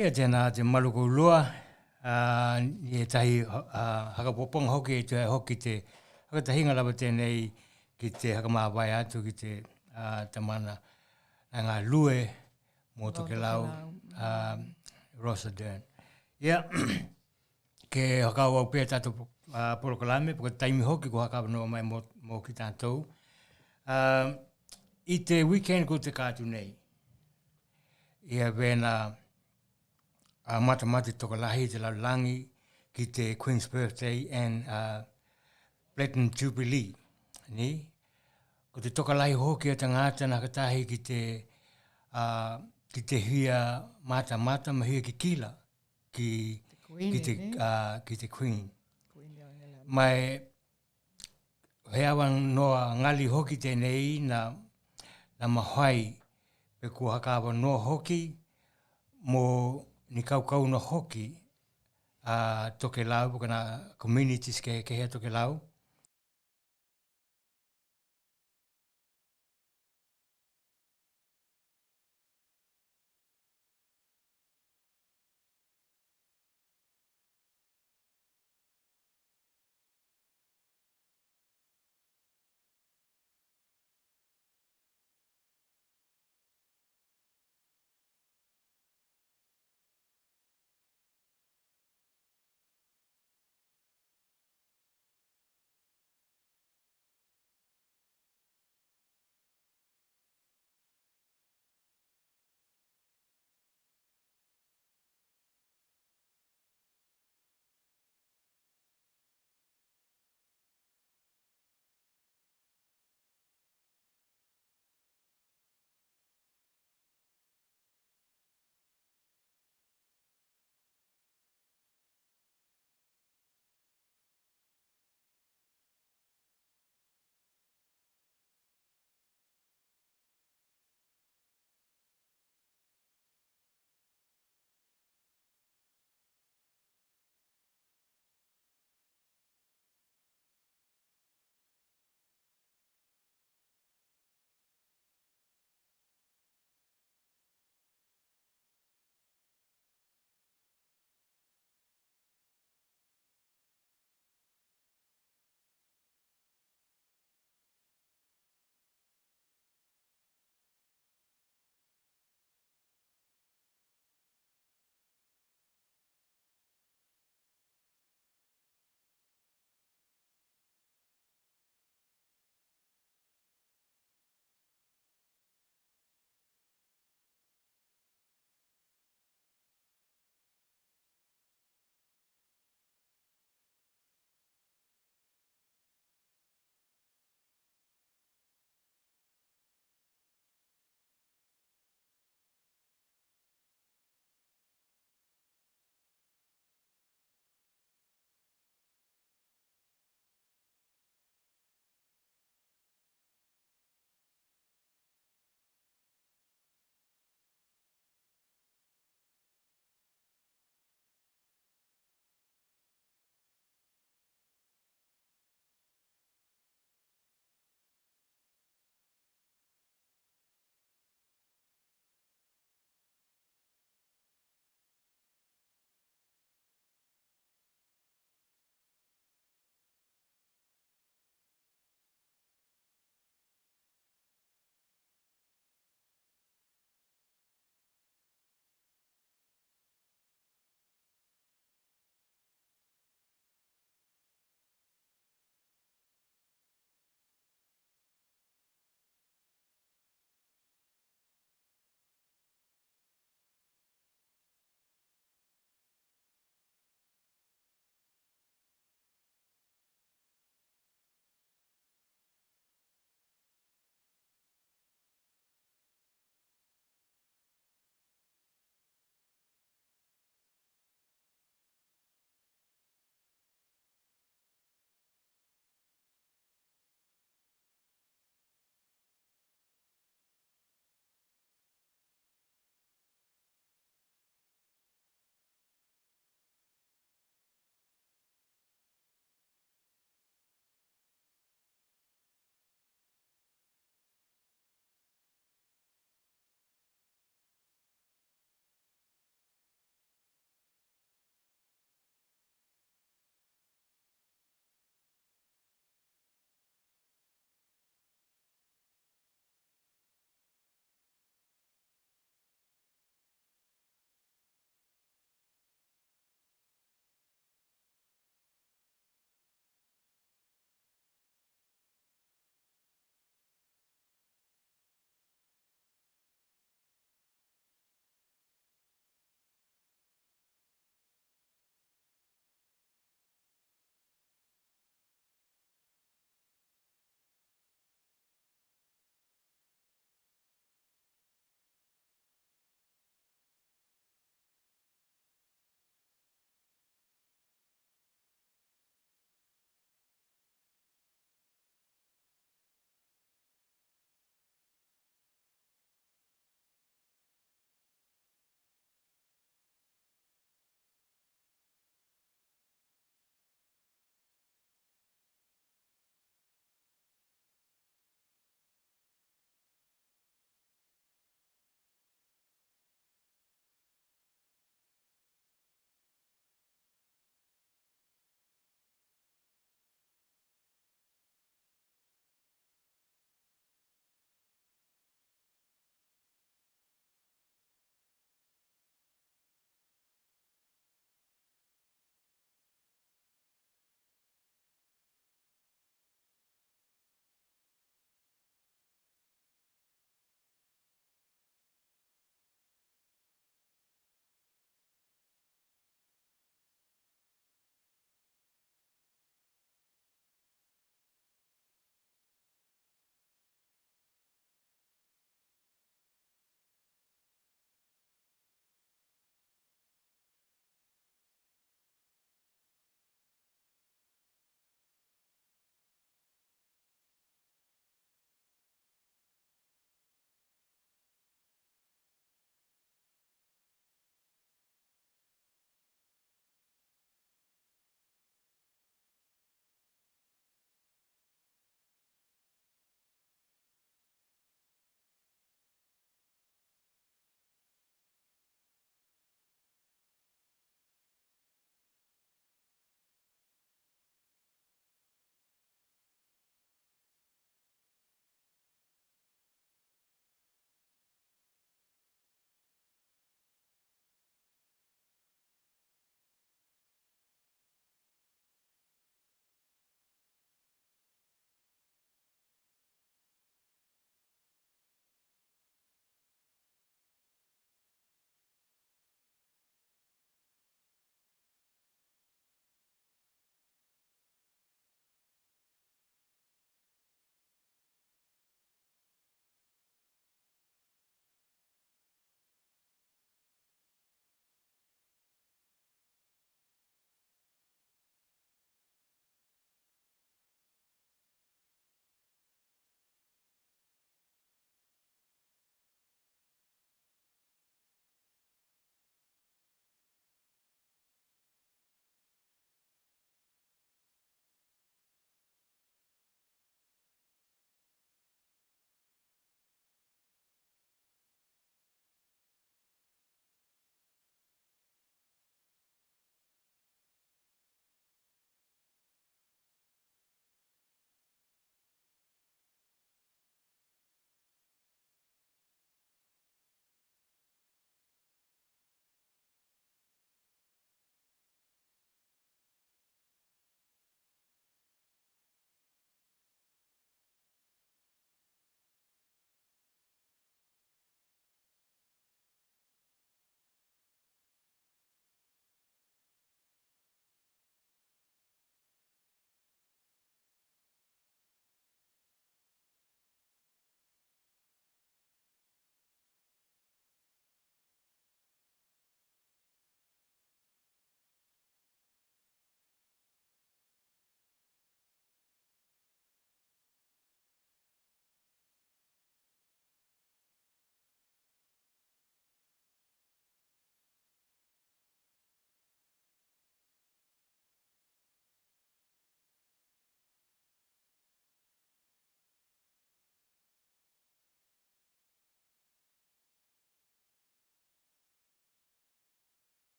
Speaker 1: Ia tēnā te maluku lua, i tahi hakapopong hoki e te hoki te hakatahinga lawa tēnei ki te hakamāwai atu ki te tamana a ngā lue mō Tokelau, Rosadern. Ia, ke hakau au pēr tātou porokalame, paka taimi hoki ko hakawa noa mai mō ki tātou. I te weekend ko te kātu nei, ia vena matamati tokalahi te laulangi ki te Queen's Birthday and Platinum Jubilee. Ni? Ko te tokalahi hoki a tangata na katahi ki te hia mata mahia ki kila ki te Queen. Mai he awang noa ngali hoki tēnei na mahai pe kua hakawa noa hoki mō ni kaukau no hoki Tokelau, kana communities ke hea Tokelau.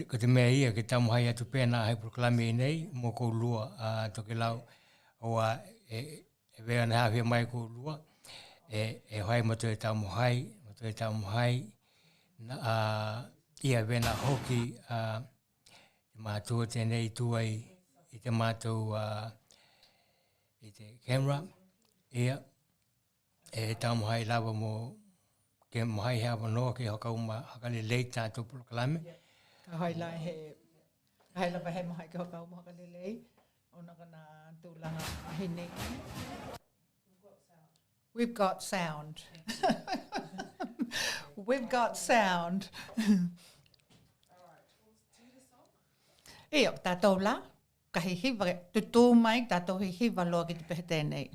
Speaker 1: ko te mea ia, ke tamu hai atu pēnā hei proklami nei, mō kou lua Tokelau, oa e wea na hawhia mai kou lua, e hai mato e tamu hai, ia wena hoki mātua tēnei tuai i te mātou i te Canberra, ia, e tamu hai lawa mō ke mahai hea wanoa ke hakau hakale lei tātou proklami.
Speaker 2: Ka hailai he, ka hailai he mahai ke hakau mo hakale lei, o na kana tūlanga hine. We've got sound. We've got sound. Eo, tātou la, ka hihiwa, tutu mai, tātou hihiwa loa ki te pehe tēnei.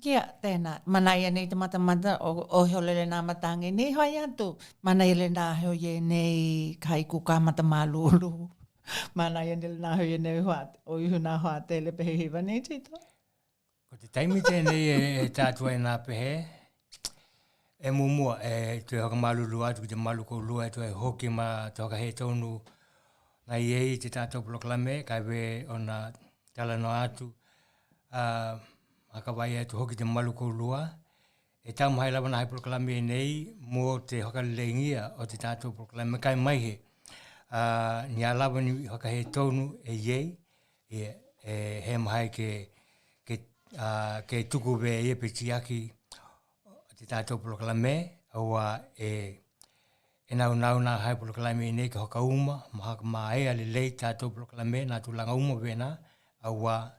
Speaker 2: Ia, tēnā. Mana ia nei te matamata o heolele nā matangi. Nei hoi atu. Mana ia le nā hoi nei kai kuka matamālulu. Mana ia nei nā hoi nei o ihu nā hoa te le pehe hiwa nei tito.
Speaker 1: Ko te taimi tēnei e tātua e nā pehe, e mumua e te haka malulu atu ki te malu kou lua e tu e hoki ma te haka he tonu na iei te tātou proklame, kai we o na talano atu haka vai atu hoki te malu kou lua. E tau mahai lawa na hai proklame e nei mo te haka leingia o te tātou proklame kai maihe. Ni a lawa ni haka he tonu e iei, he mahai ke tuku we e pe tiaki te tātou proklame, aua e nau nā hai proklame nei ka hoka uma, mahaka maea le lei tātou proklame, nā tūlanga uma wena, aua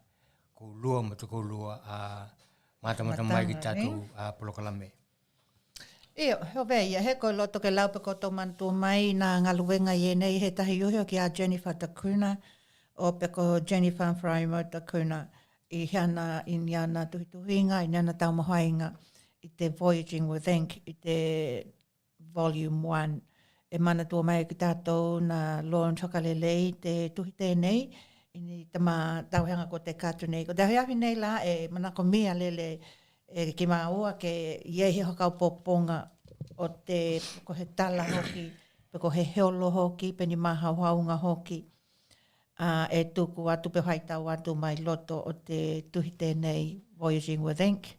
Speaker 1: kou lua ma kou lua mata mai ki tātou proklame.
Speaker 2: Io, heo veia, he koe loto ke laupe ko tō mantua mai nā ngaluenga i nei, he tahi uhi o ki a Jennifer Takuna, o pe ko Jennifer Frymore Takuna, i hiana i niana tuhituhinga, i niana taumahainga, i te Voyaging with Ink, i te Volume 1. E mana tua mai ki tātou na launch hokalelei te tuhi tēnei, i ni tama tauhenga ko te kātu nei. Ko te hawi nei la e manako mia lele e ki maua ke iehi hokau poponga o te ko he tala hoki, pe ko he heolo hoki, pe ni maha waunga hoki. E tuku atu pe haitau atu mai loto o te tuhi tēnei Voyaging with Ink.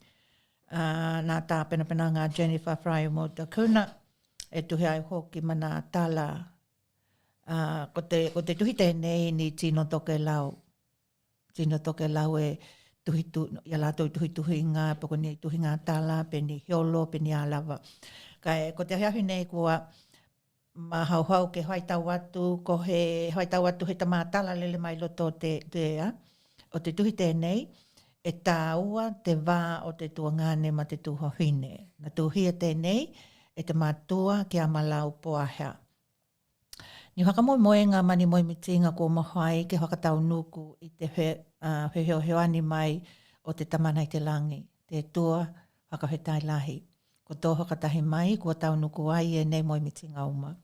Speaker 2: Nā tā pena ngā Jennifer Frymore Takuna, e tuhi ai hoki mana tala. Ko te tuhi tēnei ni tino Tokelau. Tino Tokelau e ia lātou tuhi ngā, poko ni tuhi ngā tala, pe ni hiolo, pe ni alawa. Ko te hawi nei kua ma hau ke haitau atu, ko he haitau atu he tamā tala lele mai loto o te tuhi tēnei, e tāua te wā o te tuangane ma te tuhohine. Na tuhia tēnei, e te mātua ki a malau poahea. Ni whakamoe ngā mani moe mitinga ko mahai ke whakatau nuku i te heo mai o te tamanai te langi, te tua whakahetai lahi. Ko tō hokatahi mai, kua tau nuku ai e nei moe mitinga uma.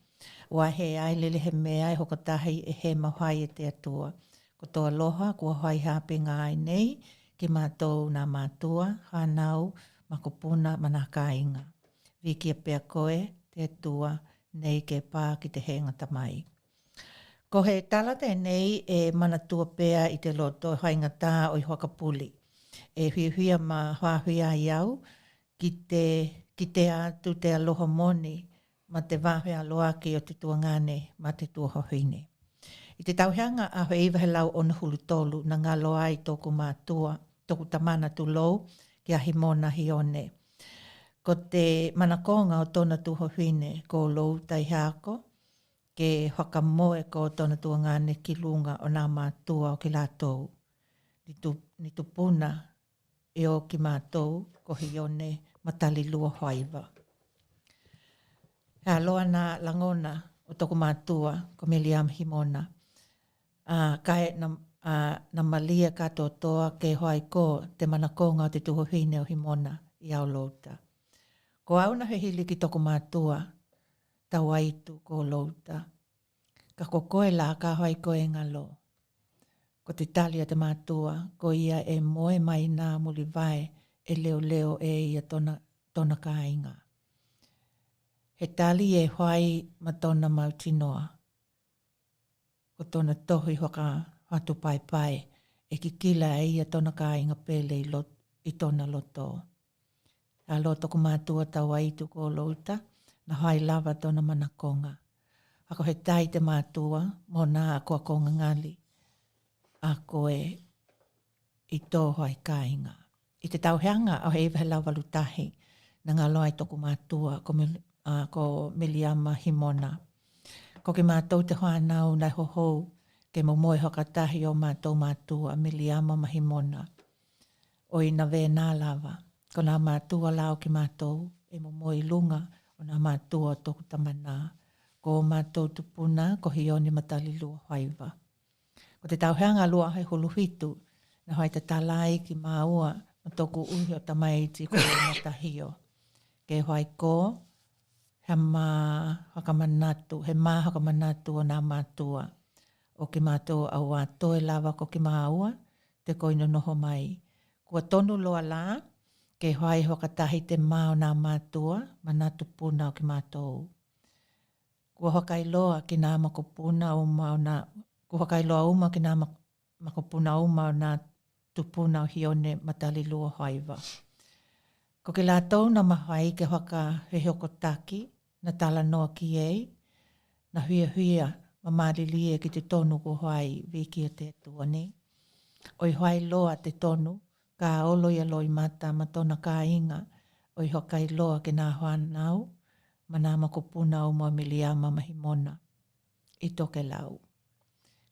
Speaker 2: Ua he ai lele he mea e hokatahi e he mahai e te atua. Ko tō aloha, kua hai hāpinga ai nei, ki mātou nā mātua, hānau, makopuna, manaka inga. Viki a pea koe, te atua, nei ke pā ki te hengata mai. Ko he tala tēnei e manatua pea i te loto hainga tā o i Whakapuli. E huia ma hāhuia i au ki te atu te aloha moni ma te wāhue aloaki o te tuangane ma te tuahohine. I te tauhanga a hoi iwa he lau o na hulu tolu na ngā loa i tōku mātua, tōku tamana tu lou ki a himona hione. Ko te manakonga o tōna tuhohine ko lou tai hako, ke whakamoe ko tōna tuangane ki lunga o nā mātua o ki lātou. Ni tupuna e o ki mātou ko hione matali lua hoaiva. Hea loa nā langona o tōku mātua ko Meliam Himona. Kai na malia katoa ke hoai ko te manakonga o te tuhohine o Himona i au louta. Ko au na hehili ki tōku mātua, tau aitu ko louta. Ka kokoe la ka hoai ko e ngalo. Ko te talia te mātua, ko ia e moe mai nā muli vai e leo e ia tona ka inga. He tali e hoai ma tona mautinoa. Ko tona tohi hoka hatu pai e ki kila e ia tona ka inga pele i tona loto. A loto ko mātua tau aitu ko louta, na hai lava tona manakonga. Ako he tai te mātua, mō nā a koa konga ngali, a koe i tō hoi kāinga. I te tauheanga au he iwa he lau walutahi, na ngā loa i toku mātua, ko Meliama Himona. Ko ke mātou te whanau nai hohou, ke momoe hokatahi o mātou mātua, Meliama Himona. O ina vē nā lava. Ko nā mātua lao ki mātou, e momoe lunga o nā mātua toku tamanā. Ko mātou tupuna, ko hioni matali lua haiva. Ko te tauheanga lua hai hulu hitu, na hai te talai ki māua, Toku uhi o tamaiti ko na tahio. Ke hoai ko, he hakamanatu o nā mātua. O ki mātua au a toe lava ko ki māua, te koino noho mai. Kua tonu loa la, ke hoai hokatahi te mā o nā mātua, manatu puna o ki mātou. Kua hokai loa ki nā makopuna o mā o nā, kua hokai loa uma ki nā makopuna o mā o nā tupuna o hione matali lua haiwa. Ko ke lātou na mahai ke hoka he hoko taki, na tala noa ki ei, na huia mamārili e ki te tonu ko hoai wiki o te tuani. Oi hoai loa te tonu, ka olo ia loi mata matona ka inga, oi hokai loa ke nā hoanau, ma nā makopuna o mua miliama mahimona, i Tokelau.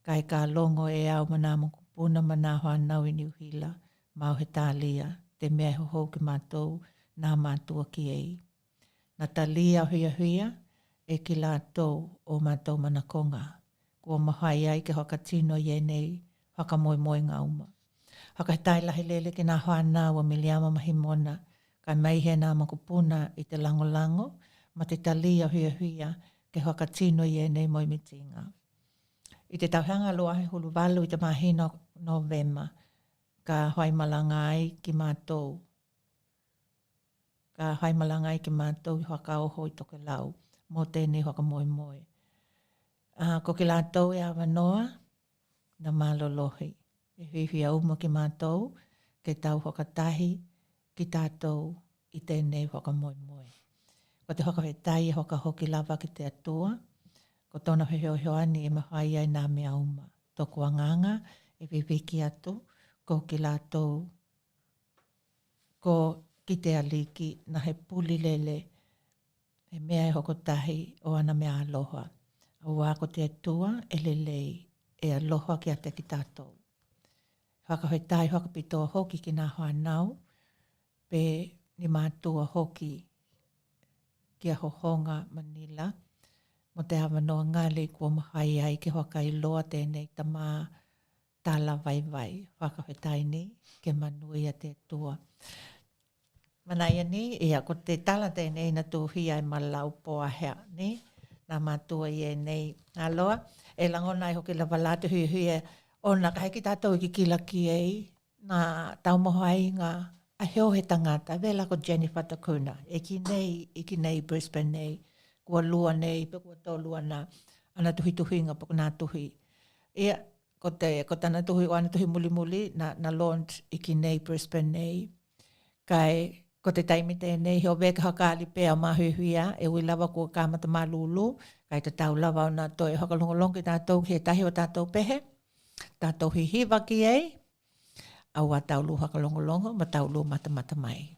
Speaker 2: Kai ka longo e au ma nā makopuna ma nā hoanau i Niuhila, mau he tālia, te mea hoho ki mātou, nā mātua ki ei. Na talia huia, e ki lātou o mātou manakonga, kua mahai ai ke hoka tino i nei, haka moi ngā uma. Haka he tai lahi lele ki nā hoanau o miliama mahimona, kai mai he nā makopuna i te lango, ma te talia huia ke hoka tino i nei moi mitinga. I te tauhanga loa he hulu walu i te mahino Novema, ka haimalanga ai ki mātou. Ka haimalanga ai ki mātou i haka oho i Tokelau, mō tēnei haka moi. Ko ki lātou e awa noa, na mālolohi. E huihia uma ki mātou, ke tau hokatahi, ki tātou i tēnei haka moi. Ko te haka he tai e hoka hoki lava ki te atua, ko tona he hoani e mahai ai nā mea uma. Toko anganga, e viviki atu, ko ki lātou, ko ki te aliki, na he puli lele, he mea e hokotahi o ana mea aloha. Aua ko te atua, e lelei, e aloha ki ate ki tātou. Haka he tai haka pitoa hoki ki nā hoanau, pe ni mātua hoki, ki a hohonga Manila, mo te hawa noa ngali kua mahai ai ke hoka i loa tēnei tamā tala vai, whakawhetai ni, ke manui a te tua. Manaia ni, ia, ko te tala tēnei na tūhi ai malau poa hea, ni, nā mātua i e nei aloa, e langona i hoki la walatu hui ona ka heki tātou i kila ki ei, nā tau moho ai ngā a heo he tangata, vela ko Jenny Fatakuna, e ki nei Brisbane nei, kua lua nei, pe kua tō lua nā, ana tuhi ngā poko nā tuhi. Ia, ko tana tuhi o ana tuhi muli, na launch i ki nei Brisbane nei, kai ko te taimi tēnei, heo veka hakali pēa mahuia, e ui lava kua kāmata malulu, kai te tau lava o nā toi hakalongolongi tātou, he tahi o tātou pehe, tātou hihiwa ki ei, aua taulu hakalongolongo, ma taulu mata mai.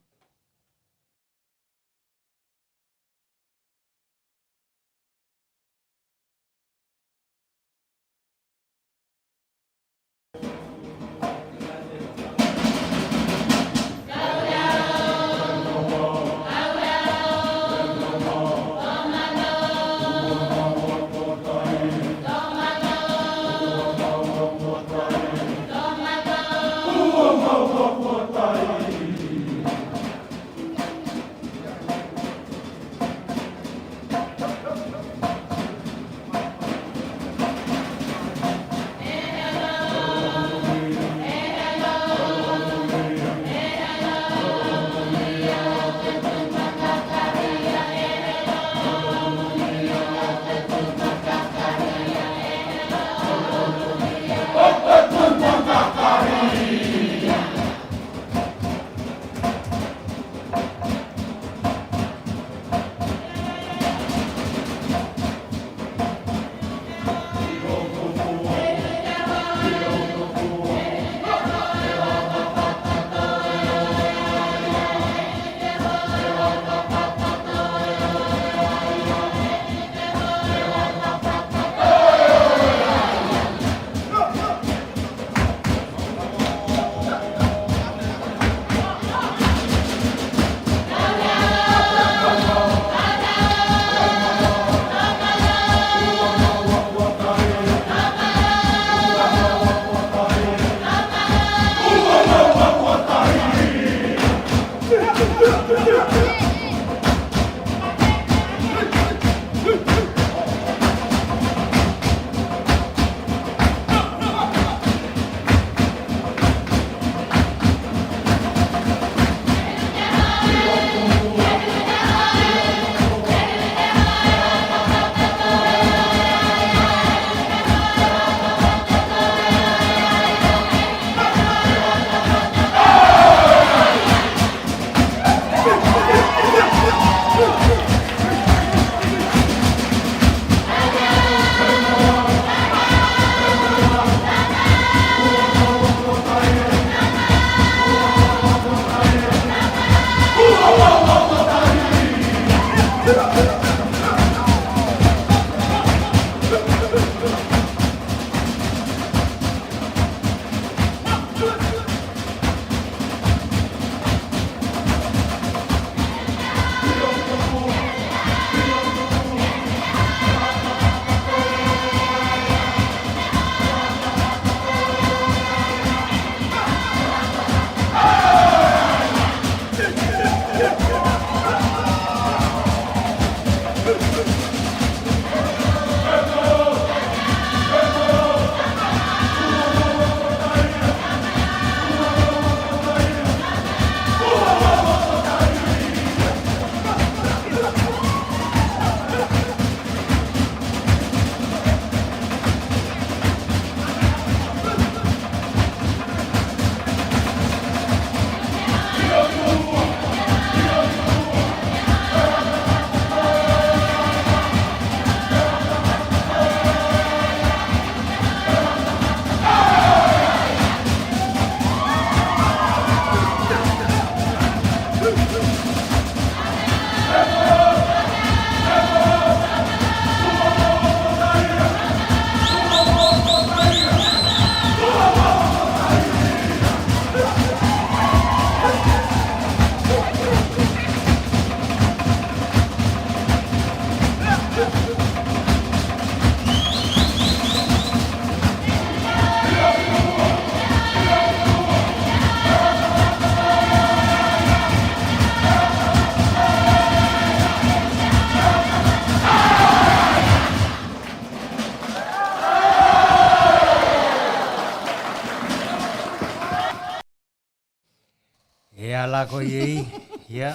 Speaker 1: la ko ye ia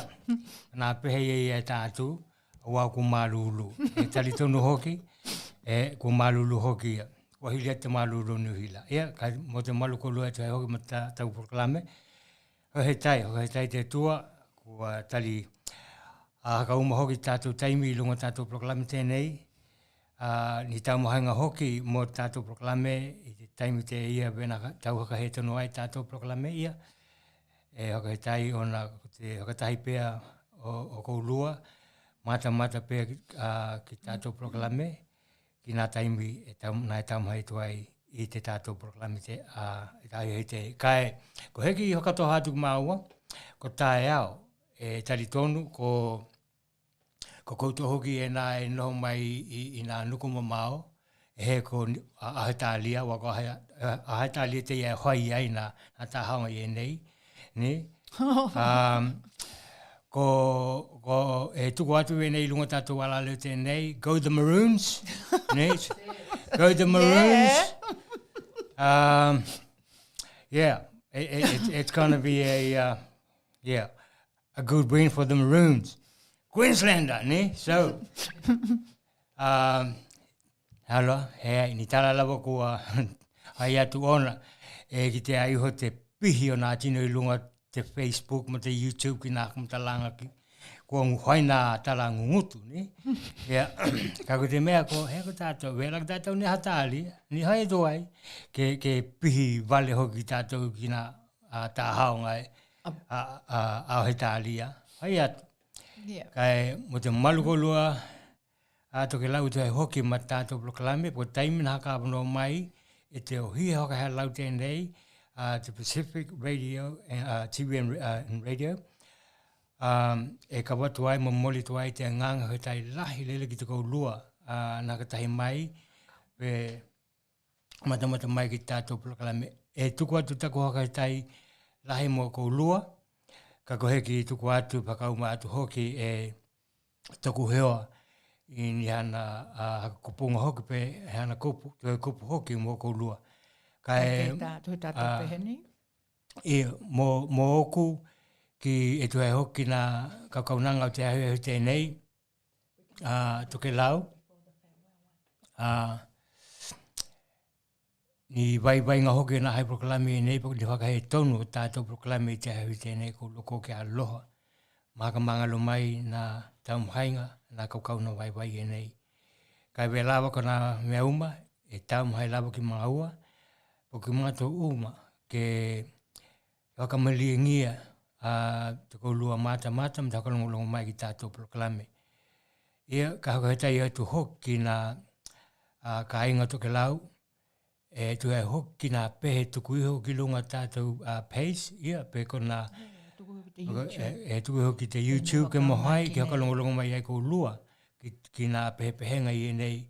Speaker 1: na pe ye e tatu wa ku malulu e tali tonu hoki e ku malulu hoki ko hilia te malulu ni hila ia ka mo te malu ko lu te hoki mata tau proklame ho he tai te tua ku tali a ka uma hoki tatu taimi lunga tatu proklame tenei ni tau mahanga hoki mo tatu proklame i te taimi te ia vena tau haka he tonu ai tatu proklame ia e haka tai ona te haka tai pea o ko lua mata pea ki tato proklame ki nā taimi e tau mai tuai i te tato proklame te tai hei te kai ko heki i haka toha atu maua ko tae au e tali tonu ko koutou hoki e nā e noho mai i nā nukuma mao e he ko ahetalia wa ko ahetalia te ia hoi ai nā tāhanga i e nei ni ko e tuku atu e nei lunga tātou wala leo tēnei go the Maroons ne go the Maroons yeah it's going to be a good win for the Maroons Queenslander ne so hello he ni tala lava ko ai atu ona e ki te ai ho te pihi o nā tino i lunga te Facebook mo te YouTube ki nā kumtalanga ki ko ngwaina tala ngutu ni ya ka ko te mea ko he ko tātou wera tātou ni hatali ni hai doai ke pihi vale ho ki tātou ki nā tā haonga a he talia hai atu kai mo te malu ko lua Tokelau te hoki ma tātou proklame po taimi nā ka pono mai e te ohi hoka he lau tēnei the Pacific Radio TV and radio e ka watu ai momoli tu ai te nganga he tai lahi lele ki te kou lua nā ka tahi mai pe matamata mai ki tātou proklame e tuku atu tako hoka he tai lahi mo kou lua ka kohe ki tuku atu pakauma atu hoki e toku heoa i ni hana kupunga hoki pe hana kupu hoki mo kou lua kai mo oku ki e tu ai hoki na kakaunanga o te ahi tēnei Tokelau ni vai ngā hoki na hai proklame nei pok ni whakahe tonu o tātou proklame te ahi tēnei ko loko ke aloha maka mangalo mai na taumhainga na kaukauna vai e nei kai we lawa ko na mea uma e taumhai lawa ki mga ua po ki mga tō uma ke wakamali ngia te kou lua mata mta kalongolongo mai ki tātou proklame. Ia ka haka hetai atu hoki na ka inga Tokelau e tu hai hoki na pehe tuku iho ki lunga tātou page ia pe kona e tuku hoki te YouTube ke mohai ki haka longolongo mai ai kou lua ki nā pehenga i nei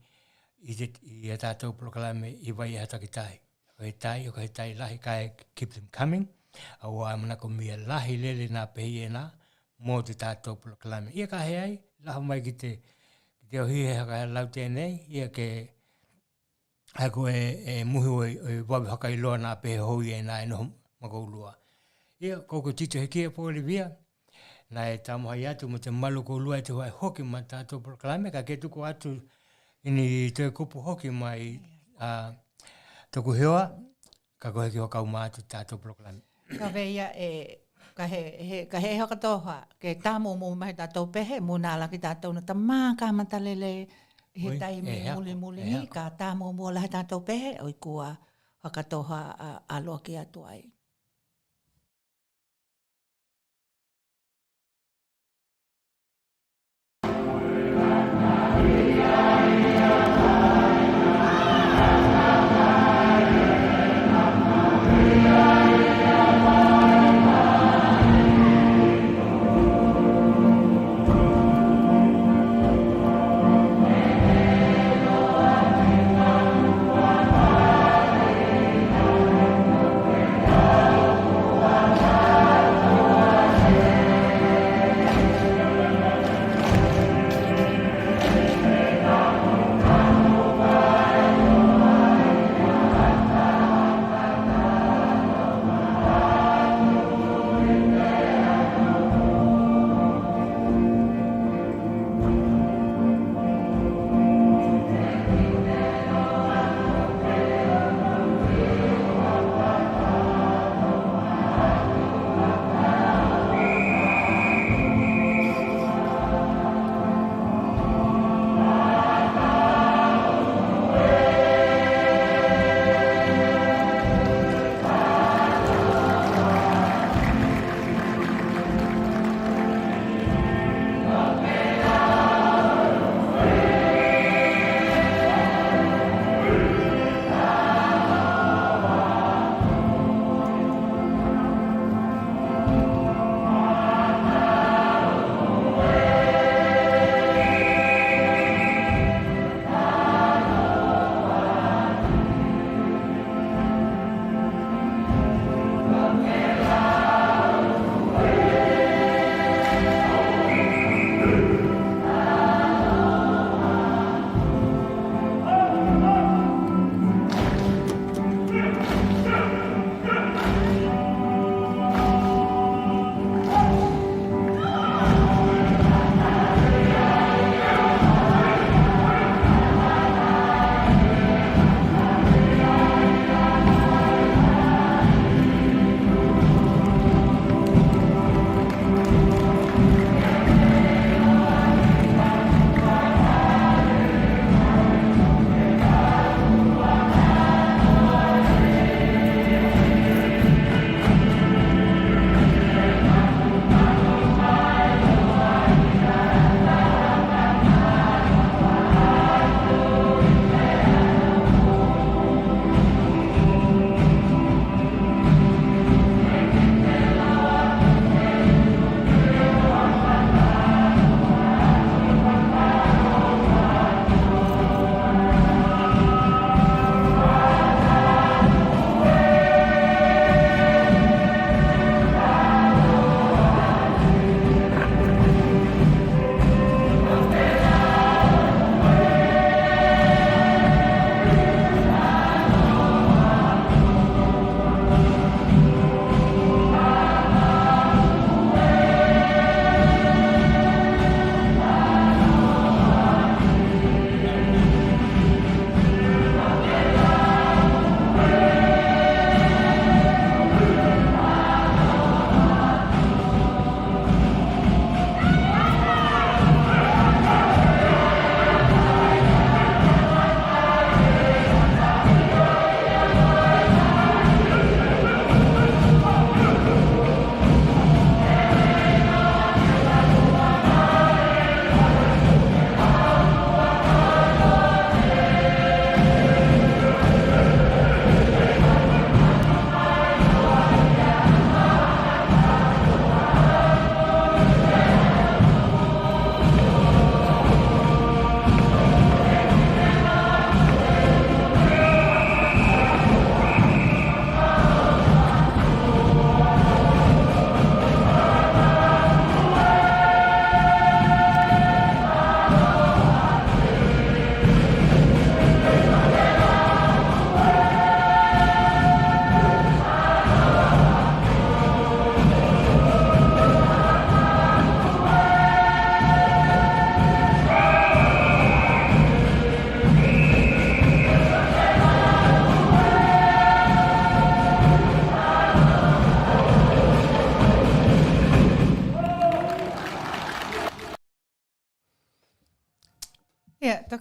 Speaker 1: i tātou proklame i vai hata ki tai. O ka tai lahi kai keep them coming. Awa amana ko mia lahi lele nā pehi e nā mō te tātou proklame. Ia ka he ai, laha mai ki te ohi he haka lau tēnei, ia ke hako e muhi o wawi haka i loa nā pehe hoi e nā e noho makoulua. Ia koko tito he kia po Olivia, nā e tamuhai atu mo te malu koulua e te hoa hoki ma tātou proklame, ka ke tuku atu ini te kupu hoki mai tuku heoa, ka kohe ki hokau mātu tātou proklame.
Speaker 2: Ka veia ka he hoka toha, ke tā mō mai tātou pehe, mō nā laki tātou na ta mā ka matalele he taimi muli ni, ka tā mō lahi tātou pehe, oi kua hoka toha aloa ki atu ai.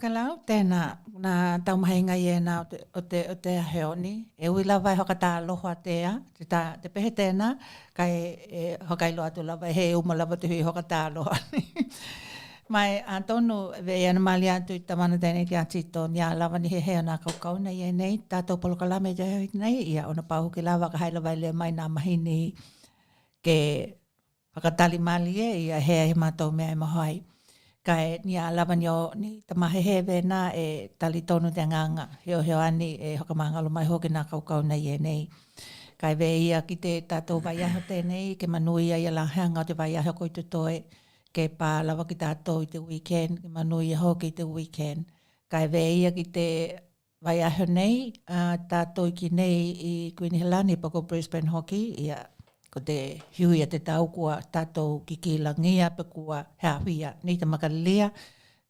Speaker 2: Tokelau, tēnā, nā taumahinga i e nā o te heoni. E ui lawa e hokata aloha tea, te pehe tēnā, kai e hokailo atu lawa, he uma lawa te hui hokata aloha. Mai a tonu ve ana mali atu i tamana tēnei ki atito, ni a lawa ni he hea nā kaukau nei e nei, tātou polokalame te hoi nei, ia ona pahu ki lawa ka haila vai le mai nā mahini ke whakatali mali e, ia hea he mātou mea e mahoi. Kai ni a lawa ni tamahehewe nā e tali tonu te nganga. Heo ani e hokamangalo mai hoki nā kaukau nei e nei. Kai ve ia ki te tātou vaiaho tēnei, ke manui ia la hanga o te vaiaho koi te toe, ke pā lawa ki tātou i te weekend, ke manui ia hoki i te weekend. Kai ve ia ki te vaiaho nei, tātou ki nei i Kuinihelani pako Brisbane hoki, ia ko te hui a te tau kua tātou ki kilangia pe kua hawhia ni te makalia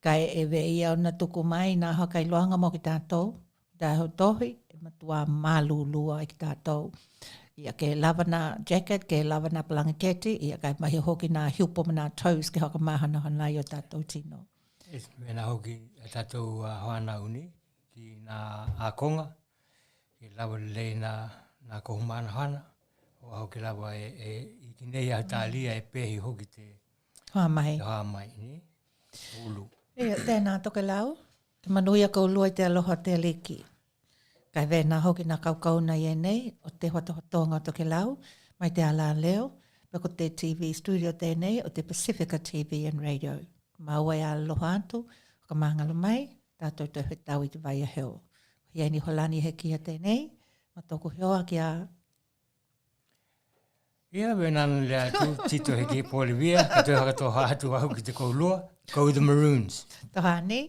Speaker 2: kai e ve ia ona tuku mai nā hakai loanga mo ki tātou tātou tohi e matua mālulua i ki tātou ia ke lavana jacket, ke lavana blanketi ia kai mahi hoki nā hiupo mana toes ke haka mahana hanai o tātou tino.
Speaker 1: Mena hoki a tātou hoana uni ki nā ākonga ke lawa lei nā kohumana hana. O hau ke lawa i ki nei a tālia e pehi hoki te
Speaker 2: Hoa mai.
Speaker 1: Ni? Ulu.
Speaker 2: Ia, tēnā Tokelau, te manuia kau lua i te aloha te aliki. Kai vena hoki nā kaukau nei e nei, o te hotohotonga o Tokelau, mai te ala leo, pako te TV studio tēnei, o te Pasifika TV and Radio. Maua e aloha atu, ka mahangalo mai, tātou te whetau i te vai a heo. Hiai ni holani he kia tēnei, ma toko heoa ki a
Speaker 1: Ia, wenan lea tu, tito heki e Polivia, ka tui haka tō hātu ahu ki te koulua, Go the Maroons.
Speaker 2: Tahani.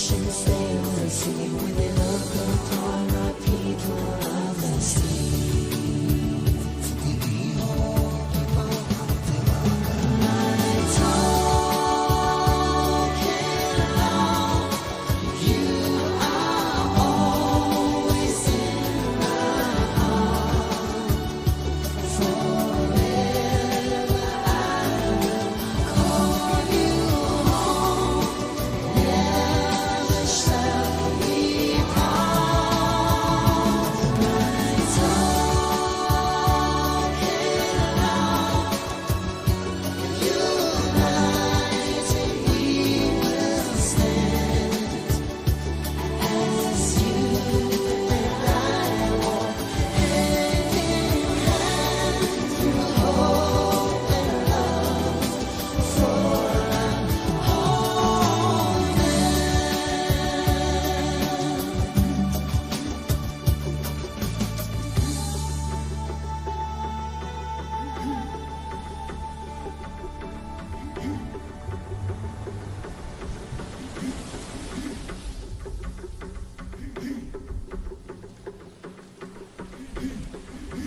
Speaker 6: wishing the same and singing with their love.